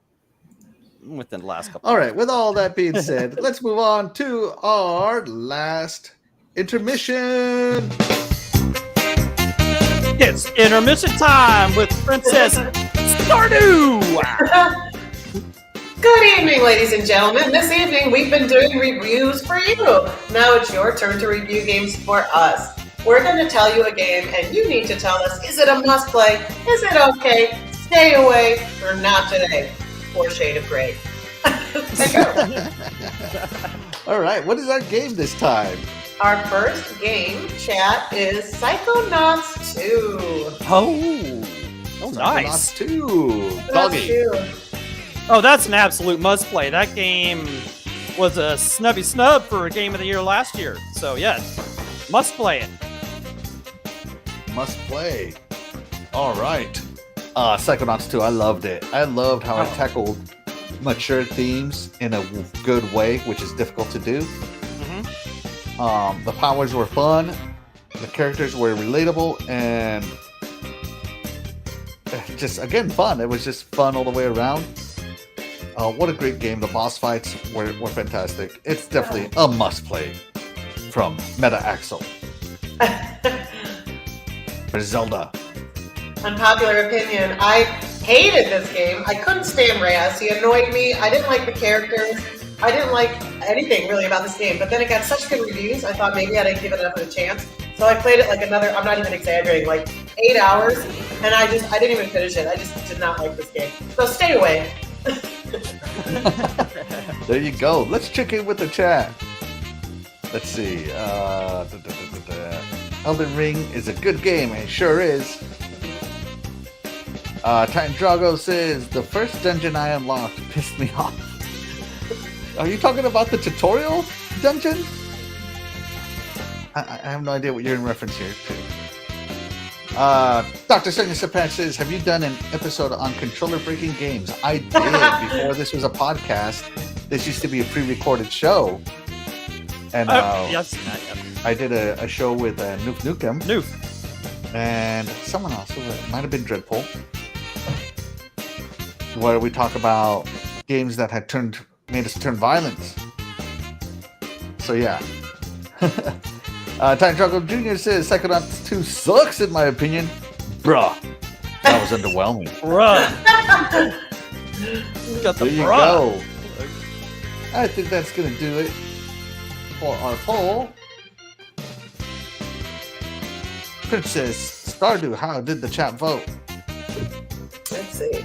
within the last couple. All right. With all that being said, let's move on to our last intermission. It's intermission time with Princess Stardew. Good evening, ladies and gentlemen. This evening, we've been doing reviews for you. Now it's your turn to review games for us. We're going to tell you a game, and you need to tell us, is it a must-play? Is it okay? Stay away, or not today. Or shade of gray. All right, what is our game this time? Our first game, chat, is Psychonauts 2. Oh, nice. Psychonauts 2. Doggy. Oh, that's an absolute must-play. That game was a snubby snub for a game of the year last year. So, yes, must play it. Must play. All right. Psychonauts 2, I loved it. I loved how it tackled mature themes in a good way, which is difficult to do. Mm-hmm. The powers were fun. The characters were relatable and just, again, fun. It was just fun all the way around. What a great game. The boss fights were fantastic. It's definitely a must-play from Meta Axle. For Zelda. Unpopular opinion. I hated this game. I couldn't stand Raz. He annoyed me. I didn't like the characters. I didn't like anything really about this game, but then it got such good reviews, I thought maybe I'd give it enough of a chance. So I played it like another, I'm not even exaggerating, like 8 hours, and I didn't even finish it. I just did not like this game. So stay away. There you go. Let's check in with the chat. Let's see. Elden Ring is a good game, and it sure is. Titan Drago says, the first dungeon I unlocked pissed me off. Are you talking about the tutorial dungeon? I have no idea what you're in reference here to. Dr. Sonia Sapan says, have you done an episode on controller breaking games? I did before this was a podcast. This used to be a pre-recorded show. And yes. I did a show with Noof Nukem. Noof. And someone else. It might have been Dreadpool. Where we talk about games that had made us turn violent. So yeah. Time Truckle Jr. says Psychonauts 2 sucks in my opinion. Bruh. That was underwhelming. Bruh. Got the There you bruh. go. I think that's gonna do it for our poll. Princess Stardew, how did the chat vote? Let's see.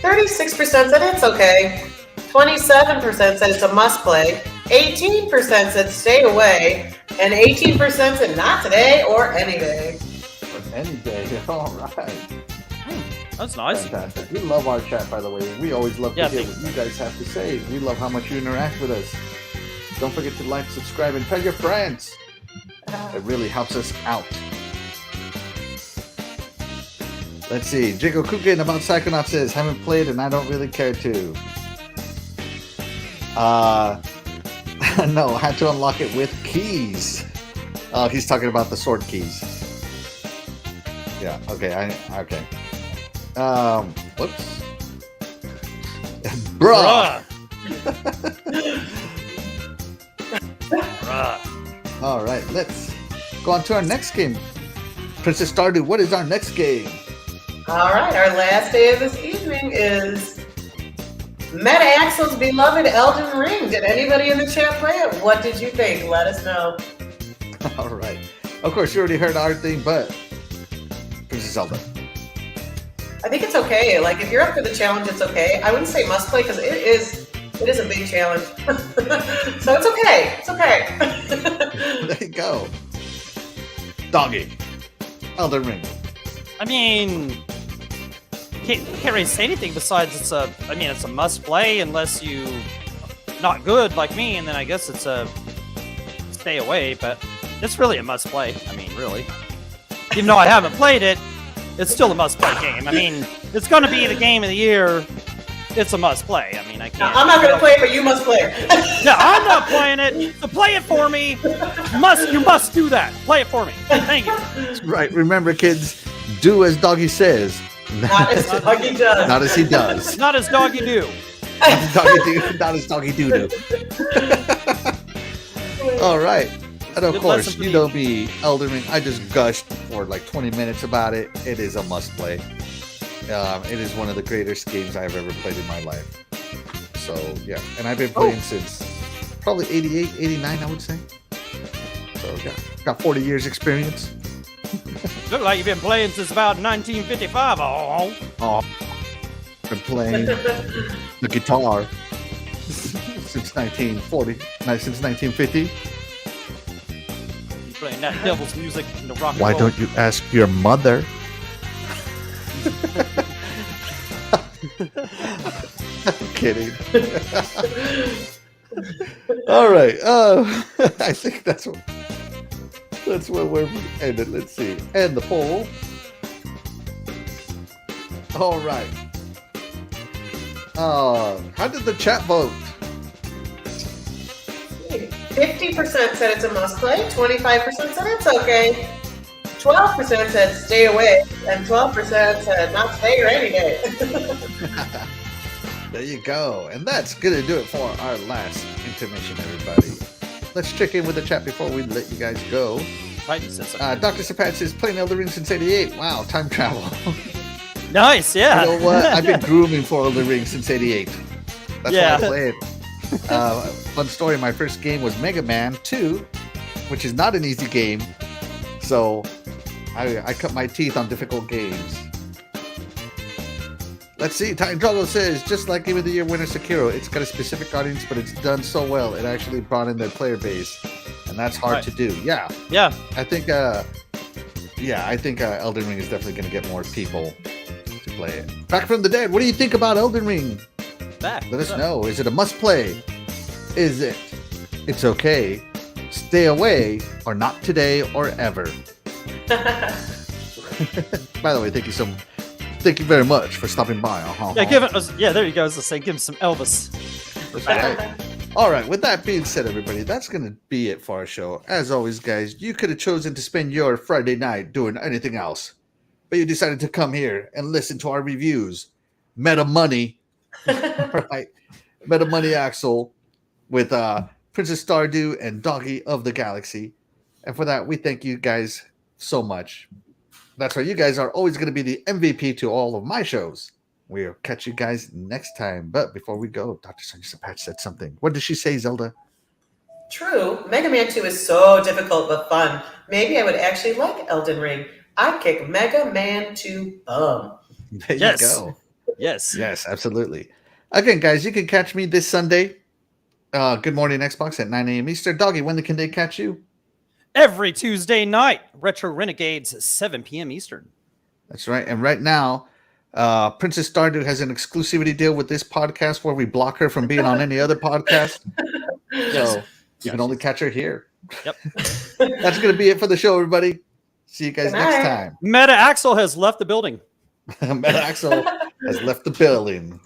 36% said it's okay. 27% said it's a must play. 18% said stay away. And 18% said not today or any day. Any day. All right. That's nice. Fantastic. We love our chat, by the way. We always love to hear what you guys have to say. We love how much you interact with us. Don't forget to like, subscribe, and tell your friends. It really helps us out. Let's see. Jigo Kukin about Psychonauts says, haven't played and I don't really care to. No, I had to unlock it with keys. He's talking about the sword keys. Yeah, okay, okay. Whoops. Bruh. Bruh. All right, let's go on to our next game. Princess Stardew, what is our next game? All right, our last day of this evening is Meta Axel's beloved Elden Ring. Did anybody in the chat play it? What did you think? Let us know. All right. Of course, you already heard our thing, but Princess Zelda. I think it's okay. Like, if you're up for the challenge, it's okay. I wouldn't say must play because it is a big challenge. So it's okay. It's okay. There you go. Doggy. Elden Ring. I mean, can't really say anything besides it's a must play unless you not good like me, and then I guess it's a stay away, but it's really a must play. I mean, really. Even though I haven't played it, it's still a must play game. I mean, it's going to be the game of the year. It's a must play. I mean, I can't. I'm not going to play it, but you must play it. No, I'm not playing it. So play it for me. You must do that. Play it for me. Thank you. Right. Remember, kids, do as Doggy says. Not as Doggy does. Not as he does. Not as doggy do. Not as Doggy do. All right. And of Good course, lesson for you me. know me, Elden Ring. I just gushed for like 20 minutes about it. It is a must play. It is one of the greatest games I've ever played in my life. So, yeah. And I've been playing since probably 88, 89, I would say. So, yeah. Got 40 years experience. Look like you've been playing since about 1955. Oh, been playing the guitar since 1940, since 1950. You're playing that devil's music in the rock and Why roll. don't you ask your mother? I'm kidding. All right. I think that's where we're ended. Let's see. And the poll. All right. How did the chat vote? 50% said it's a must play. 25% said it's okay. 12% said stay away, and 12% said not stay or any day. There you go. And that's going to do it for our last intermission, everybody. Let's check in with the chat before we let you guys go. Titan says so. Dr. Sapat says, playing Elden Ring since 88. Wow, time travel. Nice, yeah. You know what? I've been grooming for Elden Ring since 88. That's Yeah. why I play it. Fun story, my first game was Mega Man 2, which is not an easy game. So I cut my teeth on difficult games. Let's see. Titan Drago says, just like Game of the Year winner Sekiro, it's got a specific audience, but it's done so well, it actually brought in their player base. And that's hard to do. Yeah. I think Elden Ring is definitely going to get more people to play it. Back from the Dead, what do you think about Elden Ring? Let us know. Is it a must play? Is it? It's okay. Stay away, or not today or ever. By the way, thank you very much for stopping by. There you go. I was just saying, give him some Elvis. All right, with that being said, everybody, that's going to be it for our show. As always, guys, you could have chosen to spend your Friday night doing anything else, but you decided to come here and listen to our reviews. Meta Money, right? Meta Money Axel with Princess Stardew and Doggy of the Galaxy. And for that, we thank you guys so much. That's right, you guys are always going to be the MVP to all of my shows. We'll catch you guys next time. But before we go, Dr. Sonia Sapatch said something. What did she say, Zelda? True. Mega Man 2 is so difficult but fun. Maybe I would actually like Elden Ring. I'd kick Mega Man 2 bum. There you go. Yes, absolutely. Again, guys, you can catch me this Sunday. Good Morning Xbox at 9 a.m. Eastern. Doggy, when can they catch you? Every Tuesday night, Retro Renegades, 7 p.m. Eastern. That's right. And right now, Princess Stardew has an exclusivity deal with this podcast where we block her from being on any other podcast. So you can only catch her here. Yep. That's going to be it for the show, everybody. See you guys next time. Meta Axel has left the building. Meta Axel has left the building.